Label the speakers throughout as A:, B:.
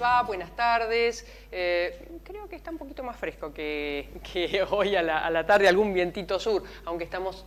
A: va? Buenas tardes. Creo que está un poquito más fresco que hoy a la tarde, algún vientito sur, aunque estamos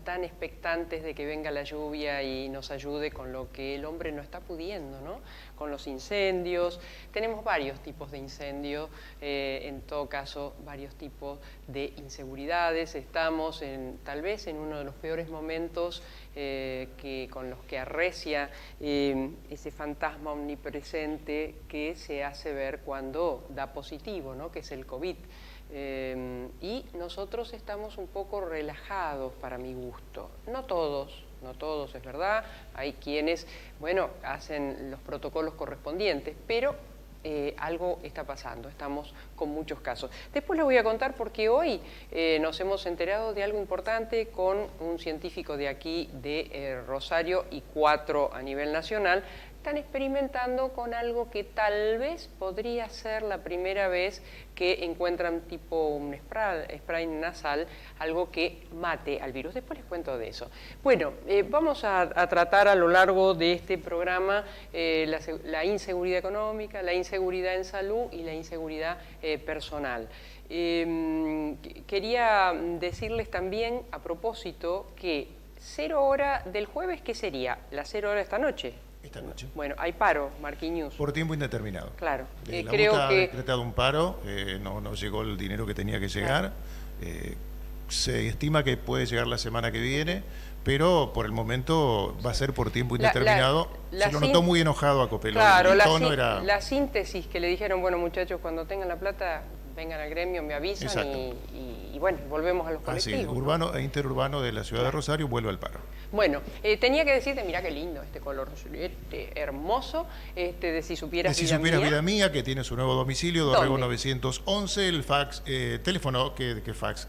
A: tan expectantes de que venga la lluvia y nos ayude con lo que el hombre no está pudiendo, ¿no? Con los incendios. Tenemos varios tipos de incendios, en todo caso varios tipos de inseguridades. Estamos tal vez en uno de los peores momentos con los que arrecia ese fantasma omnipresente que se hace ver cuando da positivo, ¿no? Que es el COVID. Y nosotros estamos un poco relajados para mi gusto. No todos, es verdad. Hay quienes, bueno, hacen los protocolos correspondientes, pero algo está pasando, estamos con muchos casos. Después les voy a contar porque hoy nos hemos enterado de algo importante con un científico de aquí, de Rosario, y 4 a nivel nacional. Están experimentando con algo que tal vez podría ser la primera vez que encuentran tipo un spray nasal, algo que mate al virus. Después les cuento de eso. Bueno, vamos a tratar a lo largo de este programa la inseguridad económica, la inseguridad en salud y la inseguridad personal. Quería decirles también a propósito que 0 hora del jueves, ¿qué sería? La 0 hora de esta noche.
B: Esta noche.
A: Bueno, hay paro, Marquinhos.
B: Por tiempo indeterminado.
A: Claro.
B: La
A: creo
B: UTA
A: que
B: ha decretado un paro, no llegó el dinero que tenía que llegar.
A: Claro.
B: Se estima que puede llegar la semana que viene, pero por el momento va a ser por tiempo indeterminado. Se lo notó muy enojado a Copelón.
A: Claro,
B: era...
A: la síntesis que le dijeron, bueno muchachos, cuando tengan la plata, vengan al gremio, me avisan y bueno, volvemos a los colectivos.
B: Así, urbano e interurbano de la ciudad de Rosario vuelve al paro.
A: Bueno, tenía que decirte, mirá qué lindo este color, hermoso, de si supieras
B: vida mía, que tiene su nuevo domicilio, Dorrego 911, el fax, teléfono, ¿qué fax?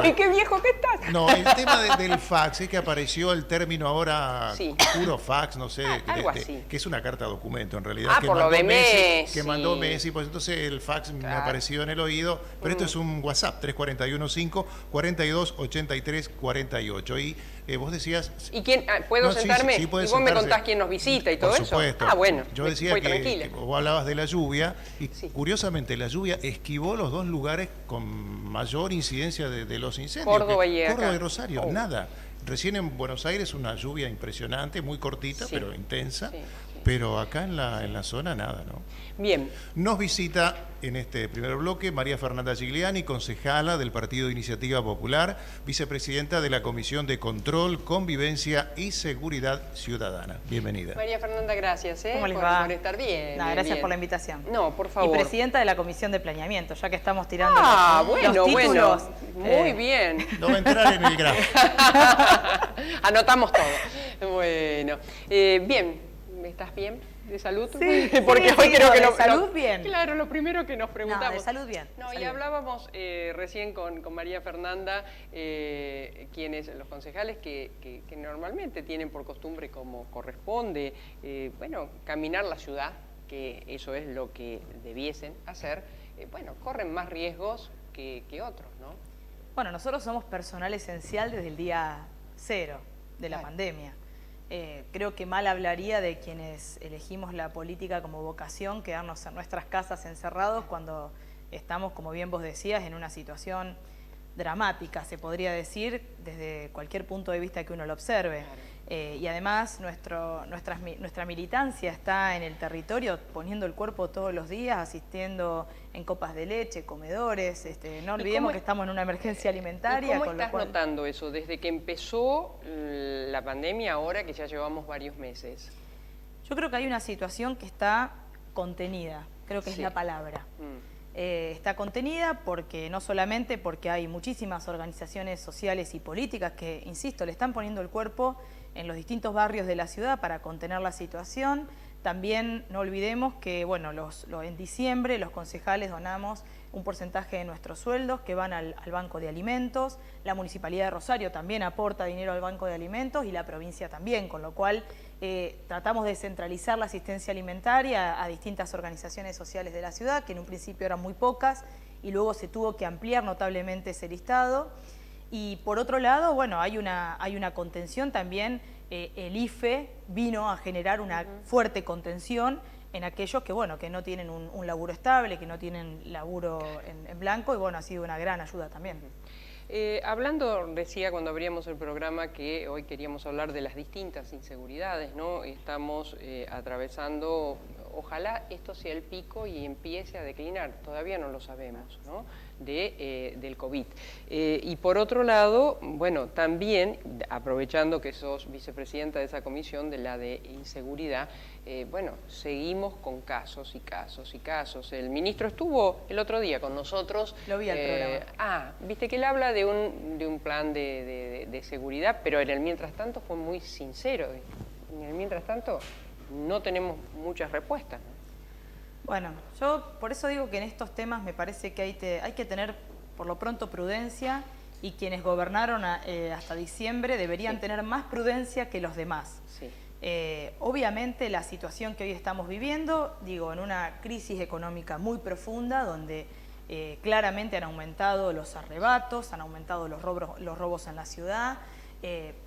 A: ¡Ay, qué viejo que estás!
B: No, el tema del fax es que apareció el término ahora, puro fax, no sé,
A: algo así.
B: que es una carta documento en realidad.
A: Que por lo de Messi.
B: Que mandó Messi, pues entonces el fax me apareció en el oído, pero esto es un WhatsApp, 3415-4283-48. Y vos decías...
A: ¿Y quién? ¿Puedo sentarme?
B: Sí,
A: y vos
B: sentarse.
A: Me contás quién nos visita y todo eso.
B: Por supuesto.
A: Bueno,
B: yo decía que vos hablabas de la lluvia y curiosamente la lluvia esquivó los 2 lugares con mayor incidencia de los incendios.
A: Córdoba y
B: Rosario, nada. Recién en Buenos Aires una lluvia impresionante, muy cortita, pero intensa. Pero acá en la zona nada, ¿no?
A: Bien.
B: Nos visita en este primer bloque María Fernanda Gigliani, concejala del Partido Iniciativa Popular, vicepresidenta de la Comisión de Control, Convivencia y Seguridad Ciudadana. Bienvenida.
A: María Fernanda, gracias
C: ¿Cómo les va?
A: por estar bien.
C: Gracias por la invitación.
A: No, por favor.
C: Y presidenta de la Comisión de Planeamiento, ya que estamos tirando
A: los títulos. Muy bien.
B: No va a entrar en el gráfico.
A: Anotamos todo. Bueno, bien. ¿Estás bien de salud?
C: Sí,
A: porque hoy creo que
C: de salud bien.
A: Claro, lo primero que nos preguntamos.
C: No, de salud bien.
A: Y hablábamos recién con María Fernanda, quienes los concejales que normalmente tienen por costumbre, como corresponde, bueno, caminar la ciudad, que eso es lo que debiesen hacer, bueno, corren más riesgos que otros, ¿no?
C: Bueno, nosotros somos personal esencial desde el día 0 de la pandemia. Creo que mal hablaría de quienes elegimos la política como vocación, quedarnos en nuestras casas encerrados cuando estamos, como bien vos decías, en una situación dramática, se podría decir, desde cualquier punto de vista que uno lo observe. Y además nuestra militancia está en el territorio poniendo el cuerpo todos los días, asistiendo en copas de leche, comedores. No olvidemos que estamos en una emergencia alimentaria.
A: ¿Cómo estás notando eso desde que empezó la pandemia, ahora que ya llevamos varios meses?
C: Yo creo que hay una situación que está contenida, creo que es la palabra. Está contenida porque no solamente porque hay muchísimas organizaciones sociales y políticas que, insisto, le están poniendo el cuerpo en los distintos barrios de la ciudad para contener la situación. También no olvidemos que, bueno, en diciembre los concejales donamos un porcentaje de nuestros sueldos que van al Banco de Alimentos. La Municipalidad de Rosario también aporta dinero al Banco de Alimentos y la provincia también, con lo cual tratamos de centralizar la asistencia alimentaria a distintas organizaciones sociales de la ciudad, que en un principio eran muy pocas y luego se tuvo que ampliar notablemente ese listado. Y por otro lado, bueno, hay una contención también. El IFE vino a generar una fuerte contención en aquellos que, bueno, que no tienen un laburo estable, que no tienen laburo en blanco, y bueno, ha sido una gran ayuda también.
A: Hablando, decía cuando abríamos el programa que hoy queríamos hablar de las distintas inseguridades, ¿no? Estamos atravesando, ojalá esto sea el pico y empiece a declinar, todavía no lo sabemos, ¿no? Del COVID. Y por otro lado, bueno, también, aprovechando que sos vicepresidenta de esa comisión de la de inseguridad, bueno, seguimos con casos y casos y casos. El ministro estuvo el otro día con nosotros.
C: Lo vi al programa.
A: Viste que él habla de un plan de seguridad, pero en el mientras tanto fue muy sincero. En el mientras tanto no tenemos muchas respuestas, ¿no?
C: Bueno, yo por eso digo que en estos temas me parece que hay que tener por lo pronto prudencia, y quienes gobernaron hasta diciembre deberían tener más prudencia que los demás.
A: Sí.
C: Obviamente la situación que hoy estamos viviendo, digo, en una crisis económica muy profunda, donde claramente han aumentado los arrebatos, han aumentado los robos en la ciudad,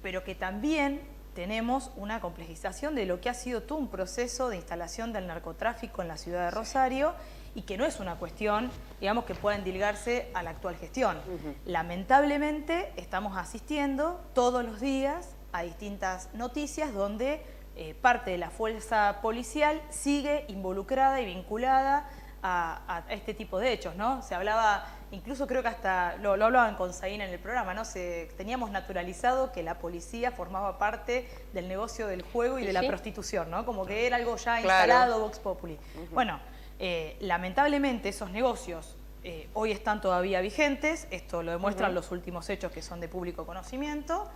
C: pero que también tenemos una complejización de lo que ha sido todo un proceso de instalación del narcotráfico en la ciudad de Rosario, y que no es una cuestión, digamos, que pueda endilgarse a la actual gestión. Lamentablemente estamos asistiendo todos los días a distintas noticias donde parte de la fuerza policial sigue involucrada y vinculada a este tipo de hechos, ¿no? Se hablaba, incluso creo que hasta lo hablaban con Zaina en el programa, ¿no? Teníamos naturalizado que la policía formaba parte del negocio del juego y de la prostitución, ¿no? Como que era algo ya instalado, Vox Populi. Bueno, lamentablemente esos negocios hoy están todavía vigentes, esto lo demuestran los últimos hechos que son de público conocimiento,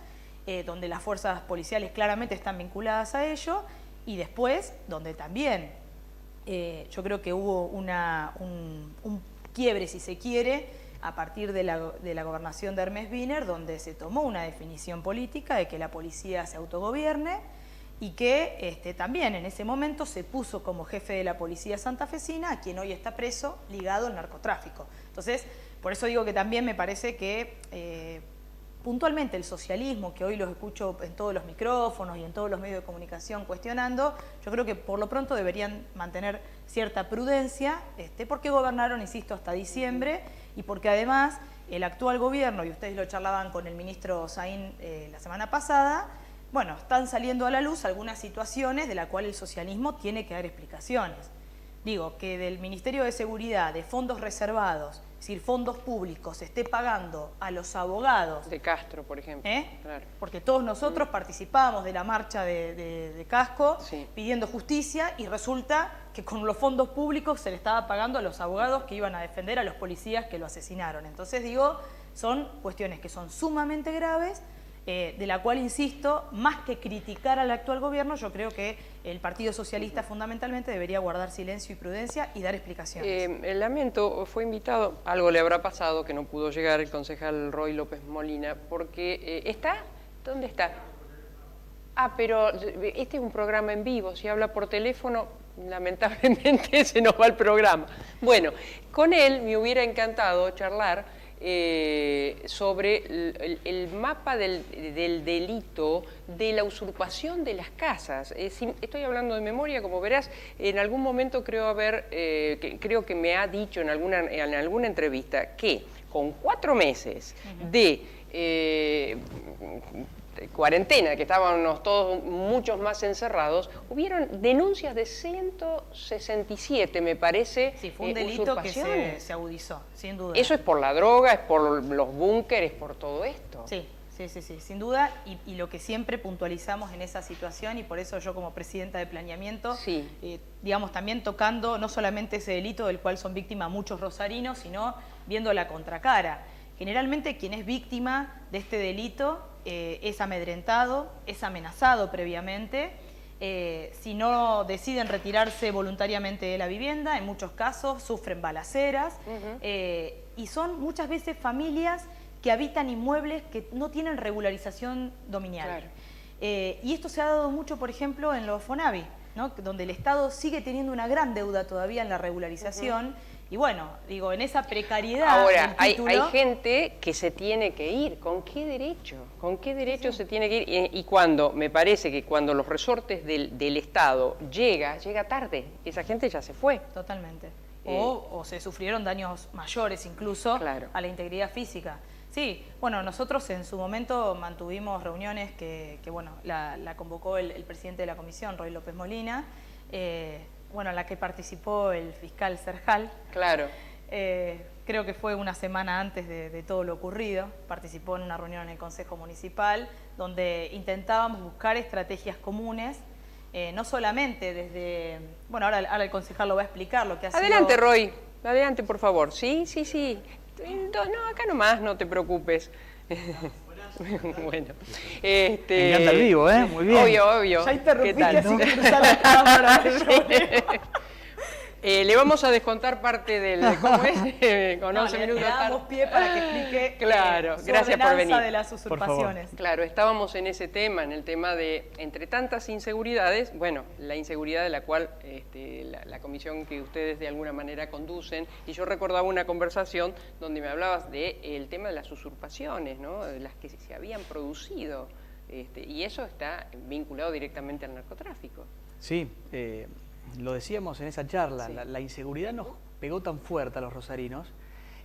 C: donde las fuerzas policiales claramente están vinculadas a ello, y después donde también yo creo que hubo un quiebre, si se quiere, a partir de la gobernación de Hermes Wiener, donde se tomó una definición política de que la policía se autogobierne, y que también en ese momento se puso como jefe de la policía santafesina a quien hoy está preso ligado al narcotráfico. Entonces, por eso digo que también me parece que puntualmente el socialismo, que hoy los escucho en todos los micrófonos y en todos los medios de comunicación cuestionando, yo creo que por lo pronto deberían mantener cierta prudencia, porque gobernaron, insisto, hasta diciembre, y porque además el actual gobierno, y ustedes lo charlaban con el ministro Zain la semana pasada, bueno, están saliendo a la luz algunas situaciones de las cuales el socialismo tiene que dar explicaciones. Digo, que del Ministerio de Seguridad, de fondos reservados, es decir, fondos públicos, se esté pagando a los abogados.
A: De Castro, por ejemplo.
C: Claro. Porque todos nosotros participábamos de la marcha de Casco pidiendo justicia, y resulta que con los fondos públicos se le estaba pagando a los abogados que iban a defender a los policías que lo asesinaron. Entonces, digo, son cuestiones que son sumamente graves, de la cual, insisto, más que criticar al actual gobierno, yo creo que el Partido Socialista fundamentalmente debería guardar silencio y prudencia y dar explicaciones.
A: Lamento, fue invitado, algo le habrá pasado que no pudo llegar el concejal Roy López Molina, porque ¿está? ¿Dónde está? Pero este es un programa en vivo, si habla por teléfono, lamentablemente se nos va el programa. Bueno, con él me hubiera encantado charlar sobre el mapa del delito de la usurpación de las casas. Estoy hablando de memoria, como verás, en algún momento creo que me ha dicho en alguna entrevista que con 4 meses de cuarentena, que estábamos todos muchos más encerrados, hubieron denuncias de 167, me parece.
C: Sí, fue un delito que se agudizó, sin duda.
A: Eso es por la droga, es por los búnkeres, por todo esto.
C: Sí, sin duda, y lo que siempre puntualizamos en esa situación, y por eso yo como presidenta de planeamiento, digamos, también tocando no solamente ese delito del cual son víctimas muchos rosarinos, sino viendo la contracara. Generalmente quien es víctima de este delito es amedrentado, es amenazado previamente, si no deciden retirarse voluntariamente de la vivienda, en muchos casos sufren balaceras, y son muchas veces familias que habitan inmuebles que no tienen regularización dominial. Claro. Y esto se ha dado mucho, por ejemplo, en los Fonavi, ¿no? Donde el Estado sigue teniendo una gran deuda todavía en la regularización, Y bueno, digo, en esa precariedad
A: ahora,
C: del título,
A: hay gente que se tiene que ir. ¿Con qué derecho? ¿Con qué derecho se tiene que ir? Y cuando, me parece que cuando los resortes del Estado llega tarde. Esa gente ya se fue.
C: Totalmente. O se sufrieron daños mayores incluso a la integridad física. Sí, bueno, nosotros en su momento mantuvimos reuniones que bueno, la convocó el presidente de la comisión, Roy López Molina, bueno, en la que participó el fiscal Serjal.
A: Claro.
C: Creo que fue una semana antes de todo lo ocurrido. Participó en una reunión en el Consejo Municipal donde intentábamos buscar estrategias comunes, no solamente desde... Bueno, ahora el concejal lo va a explicar lo que ha sido...
A: Adelante, Roy. Adelante, por favor. Sí. No, acá nomás, no te preocupes. Bueno,
D: Me encanta el vivo, ¿eh? Muy bien.
A: Obvio.
C: Ya interrumpiste así que cruza la cámara.
A: Le vamos a descontar parte del... ¿Cómo es? Con 11 minutos.
C: Le damos pie para que explique
A: claro,
C: su
A: gracias por venir.
C: de las usurpaciones.
A: Claro, estábamos en ese tema, en el tema de, entre tantas inseguridades, bueno, la inseguridad de la cual la comisión que ustedes de alguna manera conducen, y yo recordaba una conversación donde me hablabas del tema de las usurpaciones, ¿no? De las que se habían producido, y eso está vinculado directamente al narcotráfico.
D: Sí, lo decíamos en esa charla, la inseguridad nos pegó tan fuerte a los rosarinos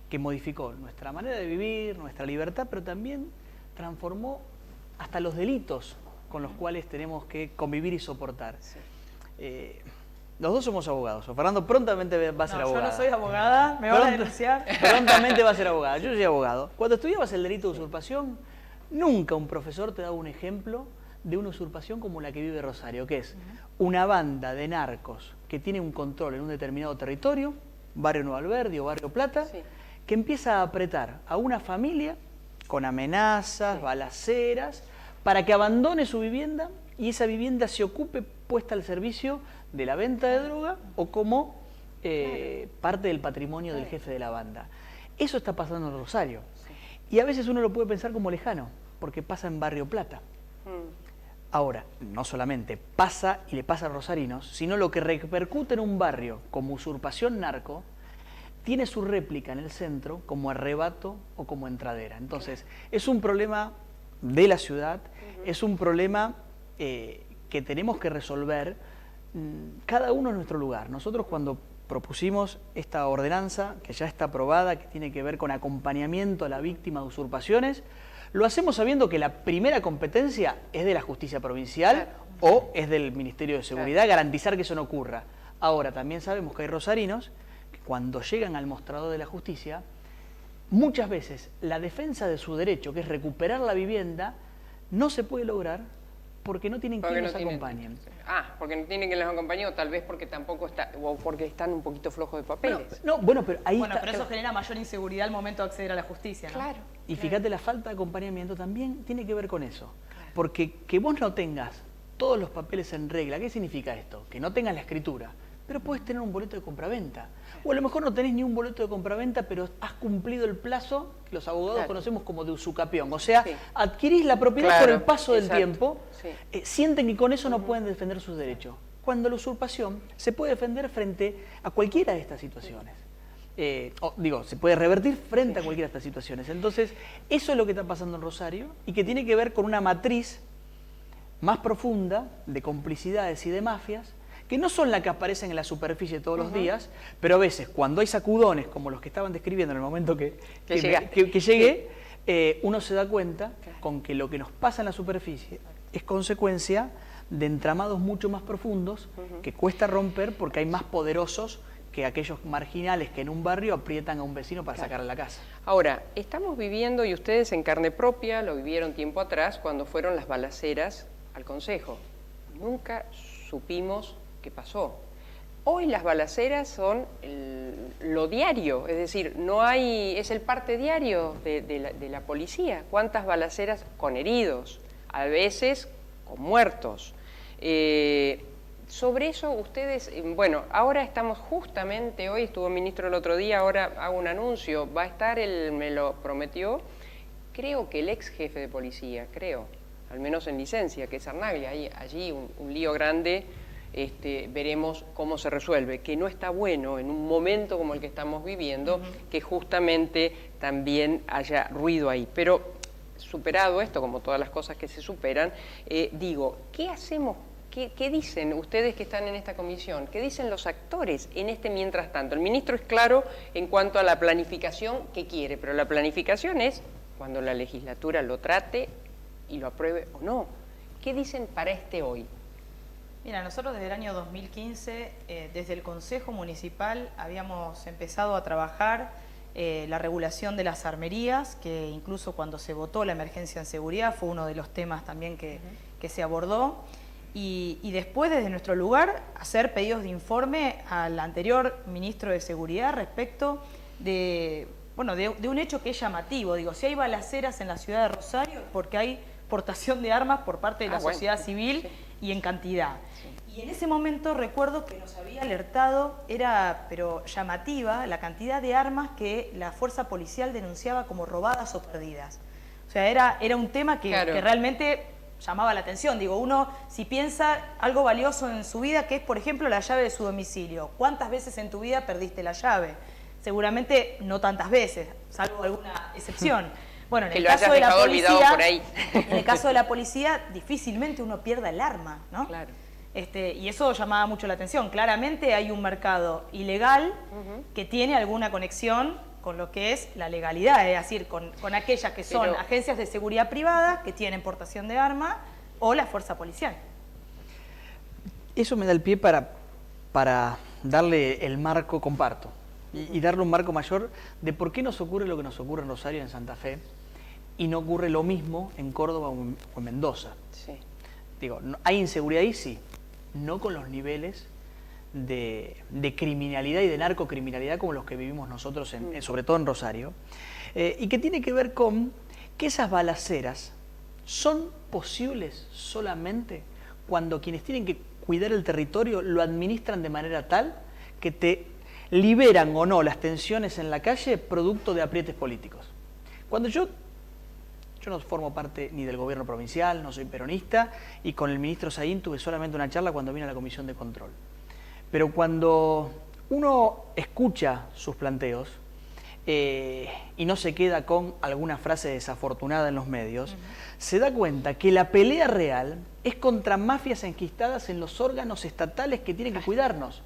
D: que modificó nuestra manera de vivir, nuestra libertad, pero también transformó hasta los delitos con los cuales tenemos que convivir y soportar. Sí. Los dos somos abogados. Fernando prontamente va a ser abogado.
C: Yo no soy abogada, me van a denunciar.
D: Prontamente va a ser abogado. Yo soy abogado. Cuando estudiabas el delito de usurpación, nunca un profesor te daba un ejemplo de una usurpación como la que vive Rosario, que es una banda de narcos que tiene un control en un determinado territorio, barrio Nuevo Alberdi o barrio Plata, que empieza a apretar a una familia con amenazas, balaceras, para que abandone su vivienda y esa vivienda se ocupe puesta al servicio de la venta de droga o como parte del patrimonio del jefe de la banda. Eso está pasando en Rosario. Y a veces uno lo puede pensar como lejano, porque pasa en Barrio Plata. Ahora, no solamente pasa y le pasa a rosarinos, sino lo que repercute en un barrio como usurpación narco, tiene su réplica en el centro como arrebato o como entradera. Entonces, es un problema de la ciudad, es un problema que tenemos que resolver cada uno en nuestro lugar. Nosotros cuando propusimos esta ordenanza, que ya está aprobada, que tiene que ver con acompañamiento a la víctima de usurpaciones, lo hacemos sabiendo que la primera competencia es de la justicia provincial o es del Ministerio de Seguridad, garantizar que eso no ocurra. Ahora, también sabemos que hay rosarinos que cuando llegan al mostrador de la justicia, muchas veces la defensa de su derecho, que es recuperar la vivienda, no se puede lograr porque no tienen quien los acompañen.
A: Porque no tienen quien los acompañe, o tal vez porque tampoco está, o porque están un poquito flojos de papeles.
C: Pero ahí pero eso genera mayor inseguridad al momento de acceder a la justicia, ¿no?
A: Claro.
D: Y fíjate, la falta de acompañamiento también tiene que ver con eso. Porque que vos no tengas todos los papeles en regla, ¿qué significa esto? Que no tengas la escritura, pero puedes tener un boleto de compraventa. O a lo mejor no tenés ni un boleto de compraventa, pero has cumplido el plazo que los abogados conocemos como de usucapión. O sea, adquirís la propiedad por el paso del tiempo, sienten que con eso no pueden defender sus derechos. Cuando la usurpación se puede defender frente a cualquiera de estas situaciones. Se puede revertir frente a cualquiera de estas situaciones. Entonces, eso es lo que está pasando en Rosario y que tiene que ver con una matriz más profunda de complicidades y de mafias que no son las que aparecen en la superficie todos los días, pero a veces cuando hay sacudones como los que estaban describiendo en el momento que llegué, uno se da cuenta con que lo que nos pasa en la superficie es consecuencia de entramados mucho más profundos que cuesta romper porque hay más poderosos que aquellos marginales que en un barrio aprietan a un vecino para sacarle la casa.
A: Ahora, estamos viviendo, y ustedes en carne propia lo vivieron tiempo atrás, cuando fueron las balaceras al Consejo. Nunca supimos qué pasó. Hoy las balaceras son lo diario, es decir, es el parte diario de la policía. ¿Cuántas balaceras con heridos? A veces con muertos. Sobre eso ustedes, ahora estamos justamente, hoy estuvo ministro el otro día, ahora hago un anuncio, va a estar, me lo prometió, creo que el ex jefe de policía, al menos en licencia, que es Arnaglia, allí un lío grande veremos cómo se resuelve, que no está bueno en un momento como el que estamos viviendo, que justamente también haya ruido ahí. Pero superado esto, como todas las cosas que se superan, digo, ¿qué hacemos? ¿Qué dicen ustedes que están en esta comisión? ¿Qué dicen los actores en este mientras tanto? El ministro es claro en cuanto a la planificación que quiere, pero la planificación es cuando la legislatura lo trate y lo apruebe o no. ¿Qué dicen para este hoy?
C: Mira, nosotros desde el año 2015, desde el Consejo Municipal, habíamos empezado a trabajar la regulación de las armerías, que incluso cuando se votó la emergencia en seguridad fue uno de los temas también que se abordó. Y después, desde nuestro lugar, hacer pedidos de informe al anterior ministro de Seguridad respecto de un hecho que es llamativo. Digo, si hay balaceras en la ciudad de Rosario es porque hay portación de armas por parte de la sociedad civil y en cantidad. Y en ese momento recuerdo que nos había alertado, pero llamativa, la cantidad de armas que la fuerza policial denunciaba como robadas o perdidas. O sea, era un tema que realmente llamaba la atención. Digo, uno si piensa algo valioso en su vida, que es por ejemplo la llave de su domicilio. ¿Cuántas veces en tu vida perdiste la llave? Seguramente no tantas veces, salvo alguna excepción. Bueno, en el caso de la policía, por ahí. En el caso de la policía, difícilmente uno pierda el arma, ¿no? Claro. Y eso llamaba mucho la atención. Claramente hay un mercado ilegal que tiene alguna conexión con lo que es la legalidad, es decir, con aquellas que son agencias de seguridad privada que tienen portación de arma o la fuerza policial.
D: Eso me da el pie para darle el marco, comparto, y darle un marco mayor de por qué nos ocurre lo que nos ocurre en Rosario y en Santa Fe y no ocurre lo mismo en Córdoba o en Mendoza. Sí. Digo, ¿hay inseguridad ahí? Sí. No con los niveles de criminalidad y de narcocriminalidad como los que vivimos nosotros, sobre todo en Rosario, y que tiene que ver con que esas balaceras son posibles solamente cuando quienes tienen que cuidar el territorio lo administran de manera tal que te liberan o no las tensiones en la calle producto de aprietes políticos. Cuando yo no formo parte ni del gobierno provincial, no soy peronista, y con el ministro Saín tuve solamente una charla cuando vine a la comisión de control. Pero cuando uno escucha sus planteos y no se queda con alguna frase desafortunada en los medios, se da cuenta que la pelea real es contra mafias enquistadas en los órganos estatales que tienen que cuidarnos.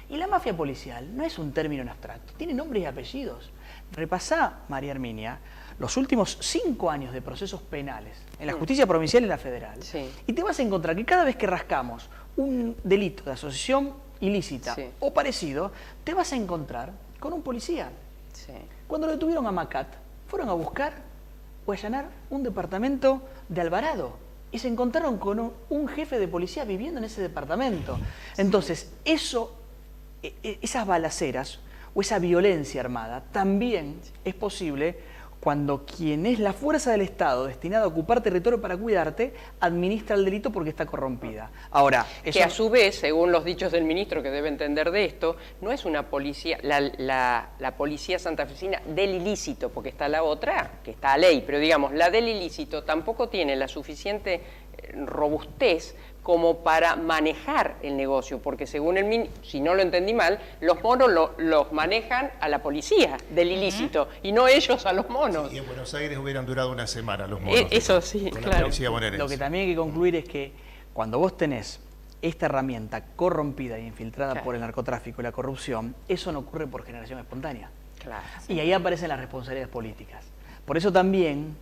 D: Y la mafia policial no es un término en abstracto, tiene nombres y apellidos. Repasá, María Herminia, los últimos 5 años de procesos penales en la justicia provincial y en la federal, y te vas a encontrar que cada vez que rascamos un delito de asociación ilícita o parecido, te vas a encontrar con un policía. Cuando lo detuvieron a Macat, fueron a buscar o allanar un departamento de Alvarado y se encontraron con un jefe de policía viviendo en ese departamento. Entonces, esas balaceras o esa violencia armada también es posible cuando quien es la fuerza del Estado destinada a ocupar territorio para cuidarte, administra el delito porque está corrompida. Ahora, eso...
A: Que a su vez, según los dichos del ministro que debe entender de esto, no es una policía, la policía santafesina del ilícito, porque está la otra, que está a ley, pero digamos, la del ilícito tampoco tiene la suficiente robustez como para manejar el negocio, porque según el ministro, si no lo entendí mal, los monos los manejan a la policía del ilícito y no ellos a los monos.
B: Sí, y en Buenos Aires hubieran durado una semana los monos.
A: Eso sí,
B: con
A: claro.
B: La policía bonaerense.
D: Lo que también hay que concluir es que cuando vos tenés esta herramienta corrompida y infiltrada por el narcotráfico y la corrupción, eso no ocurre por generación espontánea.
A: Claro.
D: Y ahí aparecen las responsabilidades políticas. Por eso también,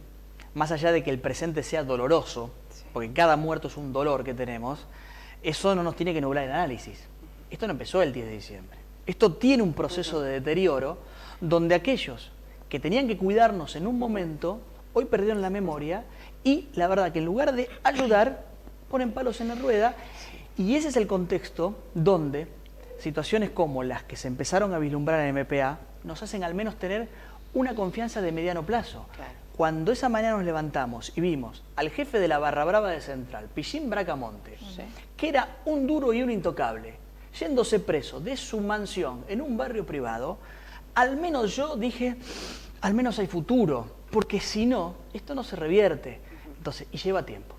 D: más allá de que el presente sea doloroso, porque cada muerto es un dolor que tenemos, eso no nos tiene que nublar el análisis. Esto no empezó el 10 de diciembre. Esto tiene un proceso de deterioro donde aquellos que tenían que cuidarnos en un momento, hoy perdieron la memoria y la verdad que en lugar de ayudar, ponen palos en la rueda. Y ese es el contexto donde situaciones como las que se empezaron a vislumbrar en MPA nos hacen al menos tener una confianza de mediano plazo. Claro. Cuando esa mañana nos levantamos y vimos al jefe de la Barra Brava de Central, Pichín Bracamonte, que era un duro y un intocable, yéndose preso de su mansión en un barrio privado, al menos yo dije, al menos hay futuro, porque si no, esto no se revierte. Entonces, y lleva tiempo.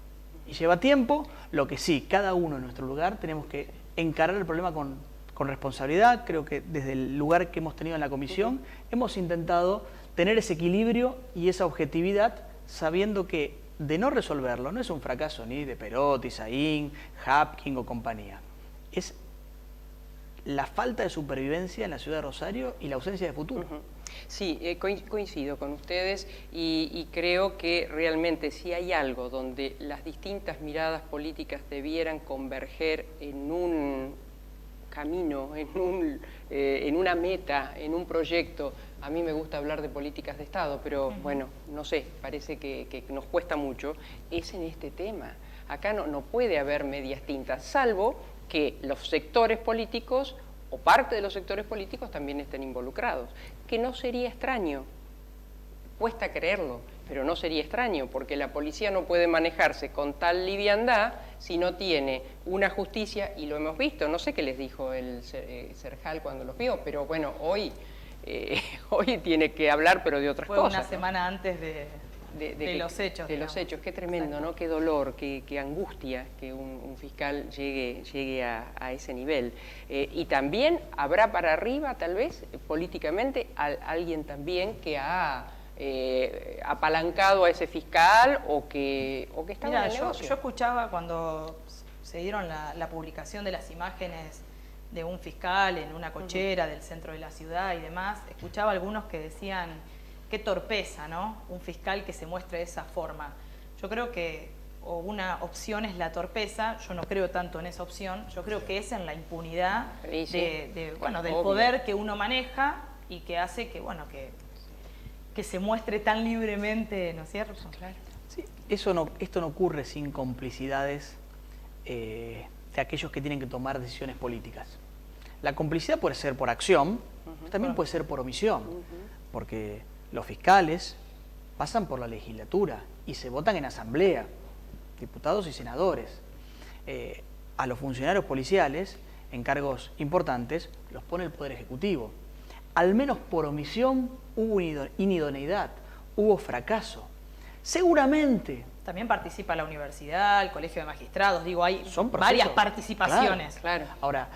D: Y lleva tiempo, lo que sí, cada uno en nuestro lugar tenemos que encarar el problema con responsabilidad. Creo que desde el lugar que hemos tenido en la comisión hemos intentado tener ese equilibrio y esa objetividad, sabiendo que de no resolverlo no es un fracaso ni de Perotti, Saín, Hapkin o compañía. Es la falta de supervivencia en la ciudad de Rosario y la ausencia de futuro.
A: Sí, coincido con ustedes y creo que realmente si hay algo donde las distintas miradas políticas debieran converger en un camino, en una meta, en un proyecto. A mí me gusta hablar de políticas de Estado, pero bueno, no sé, parece que nos cuesta mucho. Es en este tema. Acá no puede haber medias tintas, salvo que los sectores políticos o parte de los sectores políticos también estén involucrados, que no sería extraño. Cuesta creerlo, pero no sería extraño, porque la policía no puede manejarse con tal liviandad si no tiene una justicia, y lo hemos visto. No sé qué les dijo el Serjal cuando los vio, pero bueno, hoy tiene que hablar, pero de otras cosas.
C: Fue una semana antes de los hechos.
A: De los hechos, qué tremendo, ¿no? Qué dolor, qué angustia que un fiscal llegue a ese nivel. Y también habrá para arriba, tal vez, políticamente, alguien también que ha apalancado a ese fiscal o que estaba en el negocio.
C: Yo escuchaba cuando se dieron la publicación de las imágenes de un fiscal en una cochera del centro de la ciudad y demás, escuchaba algunos que decían qué torpeza, ¿no? Un fiscal que se muestre de esa forma. Yo creo que una opción es la torpeza, yo no creo tanto en esa opción, yo creo que es en la impunidad del poder que uno maneja y que hace que se muestre tan libremente, ¿no es cierto?
D: Claro. Sí, esto no ocurre sin complicidades de aquellos que tienen que tomar decisiones políticas. La complicidad puede ser por acción, también puede ser por omisión, porque los fiscales pasan por la legislatura y se votan en asamblea, diputados y senadores. A los funcionarios policiales, en cargos importantes, los pone el Poder Ejecutivo. Al menos por omisión hubo inidoneidad, hubo fracaso. Seguramente.
C: También participa la universidad, el Colegio de Magistrados, hay
D: son
C: varias participaciones.
A: Claro.
D: Ahora,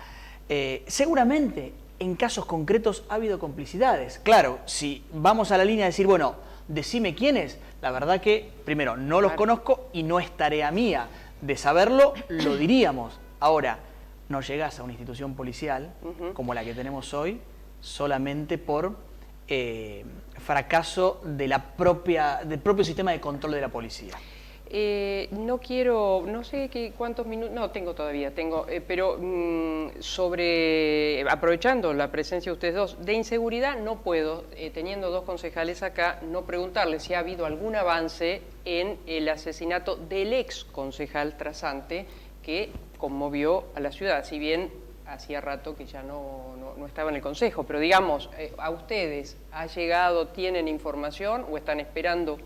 D: seguramente en casos concretos ha habido complicidades. Claro, si vamos a la línea de decir, bueno, decime quiénes, la verdad que, primero, no los conozco y no es tarea mía. De saberlo, lo diríamos. Ahora, no llegás a una institución policial como la que tenemos hoy solamente por fracaso del propio sistema de control de la policía.
A: No sé cuántos minutos, no tengo todavía, pero aprovechando la presencia de ustedes dos, de inseguridad no puedo, teniendo dos concejales acá, no preguntarles si ha habido algún avance en el asesinato del ex concejal Trasante, que conmovió a la ciudad, si bien hacía rato que ya no estaba en el Consejo, pero digamos, ¿a ustedes ha llegado, tienen información o están esperando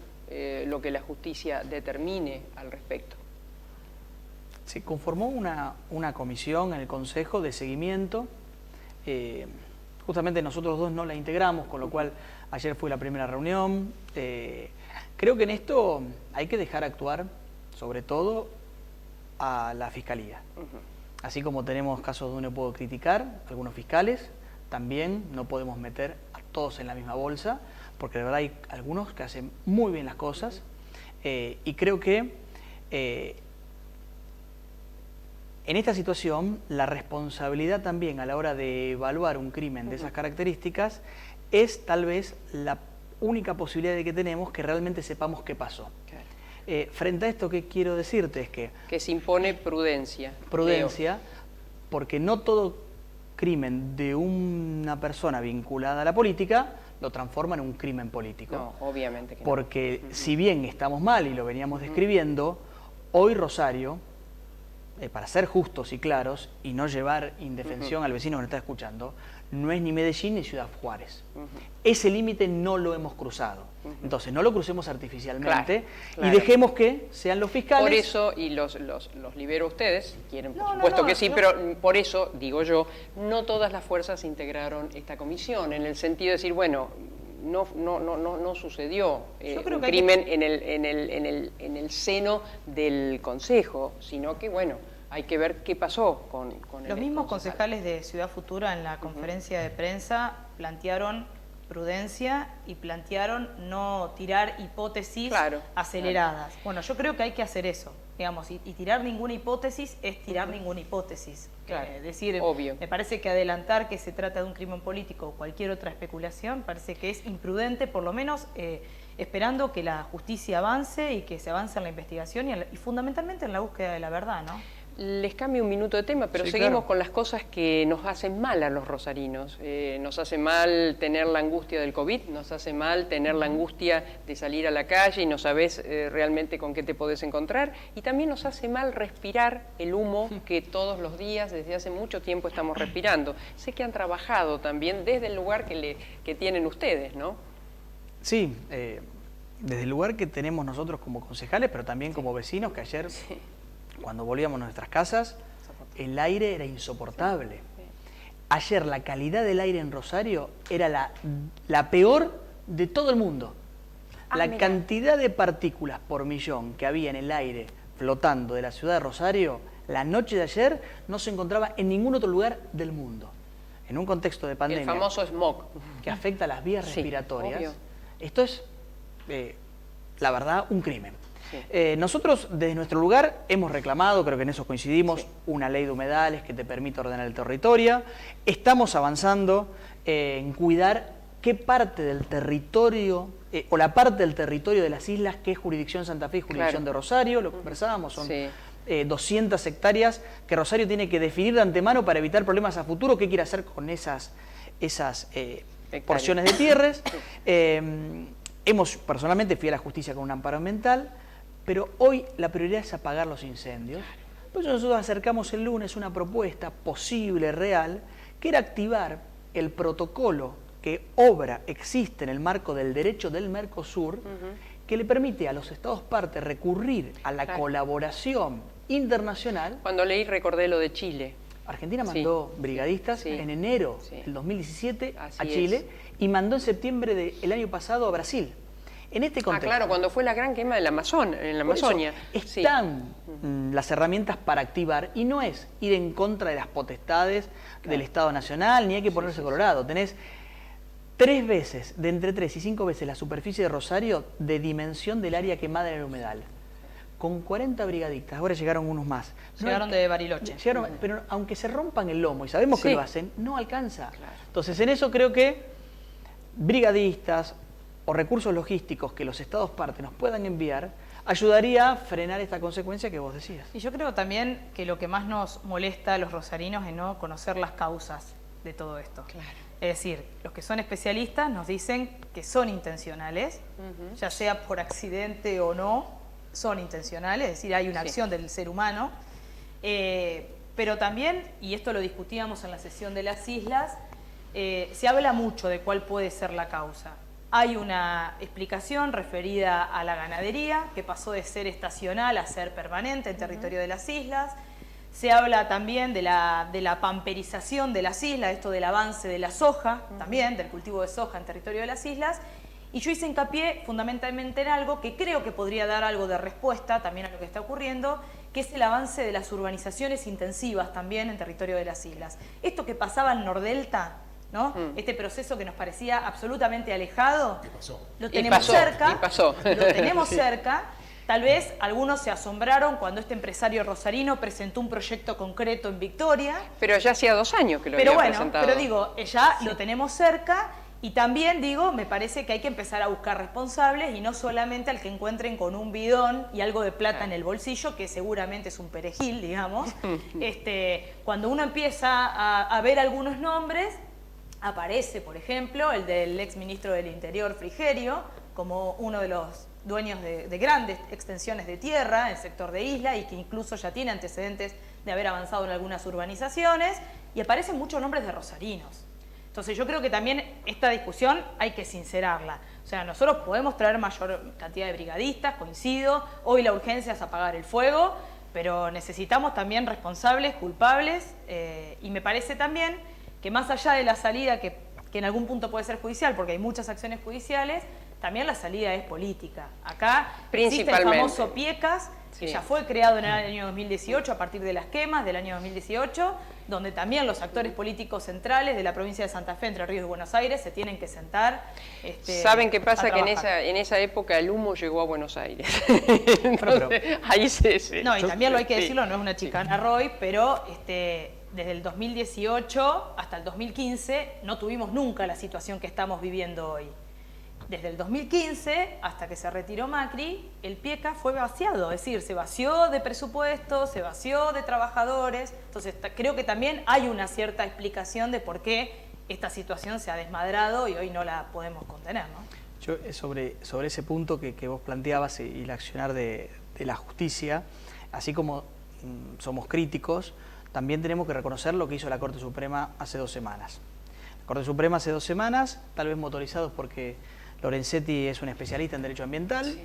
A: lo que la justicia determine al respecto?
D: Se conformó una comisión en el Consejo de seguimiento. Justamente nosotros dos no la integramos, con lo cual ayer fue la primera reunión. Creo que en esto hay que dejar actuar, sobre todo, a la Fiscalía. Así como tenemos casos donde puedo criticar a algunos fiscales, también no podemos meter a todos en la misma bolsa, porque de verdad hay algunos que hacen muy bien las cosas y creo que en esta situación la responsabilidad también a la hora de evaluar un crimen de esas características es tal vez la única posibilidad de que tenemos que realmente sepamos qué pasó. Frente a esto, ¿qué quiero decirte? Es que
A: se impone prudencia.
D: Prudencia, porque no todo crimen de una persona vinculada a la política lo transforma en un crimen político.
A: No, obviamente que no.
D: Porque si bien estamos mal y lo veníamos describiendo, hoy Rosario, para ser justos y claros y no llevar indefensión al vecino que nos está escuchando, no es ni Medellín ni Ciudad Juárez. Ese límite no lo hemos cruzado. Entonces no lo crucemos artificialmente y dejemos que sean los fiscales.
A: Por eso, y los libero a ustedes, quieren por supuesto que sí, pero por eso, digo yo, no todas las fuerzas integraron esta comisión, en el sentido de decir, bueno, no sucedió un crimen en el seno del Consejo, sino que, bueno, hay que ver qué pasó con
C: Los mismos concejales de Ciudad Futura en la conferencia de prensa plantearon prudencia y plantearon no tirar hipótesis aceleradas. Claro. Bueno, yo creo que hay que hacer eso, digamos, y tirar ninguna hipótesis es tirar ninguna hipótesis. Claro, decir, obvio. Me parece que adelantar que se trata de un crimen político o cualquier otra especulación parece que es imprudente, por lo menos esperando que la justicia avance y que se avance en la investigación y fundamentalmente en la búsqueda de la verdad, ¿no?
A: Les cambio un minuto de tema, pero sí, seguimos con las cosas que nos hacen mal a los rosarinos. Nos hace mal tener la angustia del COVID, nos hace mal tener la angustia de salir a la calle y no sabés realmente con qué te podés encontrar. Y también nos hace mal respirar el humo que todos los días, desde hace mucho tiempo, estamos respirando. Sé que han trabajado también desde el lugar que tienen ustedes, ¿no?
D: Sí, desde el lugar que tenemos nosotros como concejales, pero también como vecinos, que ayer... Cuando volvíamos a nuestras casas, el aire era insoportable. Ayer la calidad del aire en Rosario era la peor de todo el mundo. La cantidad de partículas por millón que había en el aire flotando de la ciudad de Rosario, la noche de ayer no se encontraba en ningún otro lugar del mundo. En un contexto de pandemia.
A: El famoso smog.
D: Que afecta a las vías respiratorias. Obvio. Esto es, la verdad, un crimen. Sí. Nosotros desde nuestro lugar hemos reclamado, creo que en eso coincidimos, una ley de humedales que te permite ordenar el territorio. Estamos avanzando en cuidar qué parte del territorio, o la parte del territorio de las islas que es jurisdicción Santa Fe y jurisdicción de Rosario, lo conversábamos, son 200 hectáreas que Rosario tiene que definir de antemano para evitar problemas a futuro, qué quiere hacer con esas porciones de tierras. Personalmente fui a la justicia con un amparo ambiental, pero hoy la prioridad es apagar los incendios. Por eso nosotros acercamos el lunes una propuesta posible, real, que era activar el protocolo que existe en el marco del derecho del Mercosur, que le permite a los Estados partes recurrir a la colaboración internacional.
A: Cuando leí recordé lo de Chile.
D: Argentina mandó brigadistas en enero del 2017 a Chile y mandó en septiembre del año pasado a Brasil. En este contexto,
A: claro, cuando fue la gran quema en la Amazonia.
D: Están las herramientas para activar y no es ir en contra de las potestades del Estado Nacional, ni hay que ponerse colorado. Tenés 3 veces, de entre 3 y 5 veces la superficie de Rosario de dimensión del área quemada en el humedal. Con 40 brigadistas, ahora llegaron unos más.
C: Llegaron de Bariloche.
D: Pero aunque se rompan el lomo, y sabemos que lo hacen, no alcanza. Claro. Entonces en eso creo que brigadistas o recursos logísticos que los Estados partes nos puedan enviar, ayudaría a frenar esta consecuencia que vos decías.
C: Y yo creo también que lo que más nos molesta a los rosarinos es no conocer las causas de todo esto. Claro. Es decir, los que son especialistas nos dicen que son intencionales, ya sea por accidente o no, son intencionales, es decir, hay una acción del ser humano, pero también, y esto lo discutíamos en la sesión de las islas, se habla mucho de cuál puede ser la causa. Hay una explicación referida a la ganadería, que pasó de ser estacional a ser permanente en territorio de las islas. Se habla también de la pamperización de las islas, esto del avance de la soja, también del cultivo de soja en territorio de las islas. Y yo hice hincapié fundamentalmente en algo que creo que podría dar algo de respuesta también a lo que está ocurriendo, que es el avance de las urbanizaciones intensivas también en territorio de las islas. Esto que pasaba en Nordelta, ¿no? Este proceso que nos parecía absolutamente alejado, lo tenemos cerca, lo tenemos cerca. Tal vez algunos se asombraron cuando este empresario rosarino presentó un proyecto concreto en Victoria.
A: Pero ya hacía 2 años que lo había presentado.
C: Pero digo, ya lo tenemos cerca. Y también, digo, me parece que hay que empezar a buscar responsables y no solamente al que encuentren con un bidón y algo de plata en el bolsillo, que seguramente es un perejil, digamos. Cuando uno empieza a ver algunos nombres, aparece, por ejemplo, el del exministro del Interior, Frigerio, como uno de los dueños de grandes extensiones de tierra en el sector de isla y que incluso ya tiene antecedentes de haber avanzado en algunas urbanizaciones, y aparecen muchos nombres de rosarinos. Entonces yo creo que también esta discusión hay que sincerarla. O sea, nosotros podemos traer mayor cantidad de brigadistas, coincido, hoy la urgencia es apagar el fuego, pero necesitamos también responsables, culpables, y me parece también que más allá de la salida que en algún punto puede ser judicial, porque hay muchas acciones judiciales, también la salida es política. Acá existe el
A: Principalmente.
C: famoso PIECAS, que
A: Sí.
C: ya fue creado en el año 2018, a partir de las quemas del año 2018, donde también los actores políticos centrales de la provincia de Santa Fe, Entre Ríos y Buenos Aires, se tienen que sentar.
A: ¿Saben qué pasa?
C: a
A: Que en
C: trabajar.
A: esa época el humo llegó a Buenos Aires. Entonces, ahí se...
C: No, y también lo hay que
A: Sí.
C: decirlo, no es una chicana, Roy, pero desde el 2018 hasta el 2015 no tuvimos nunca la situación que estamos viviendo hoy. Desde el 2015 hasta que se retiró Macri, el PIECA fue vaciado, es decir, se vació de presupuesto, se vació de trabajadores. Entonces creo que también hay una cierta explicación de por qué esta situación se ha desmadrado y hoy no la podemos contener, ¿no?
D: Yo, sobre ese punto que vos planteabas y el accionar de la justicia, así como somos críticos, también tenemos que reconocer lo que hizo la Corte Suprema hace 2 semanas. La Corte Suprema hace 2 semanas, tal vez motorizados porque Lorenzetti es un especialista en derecho ambiental.
A: Sí.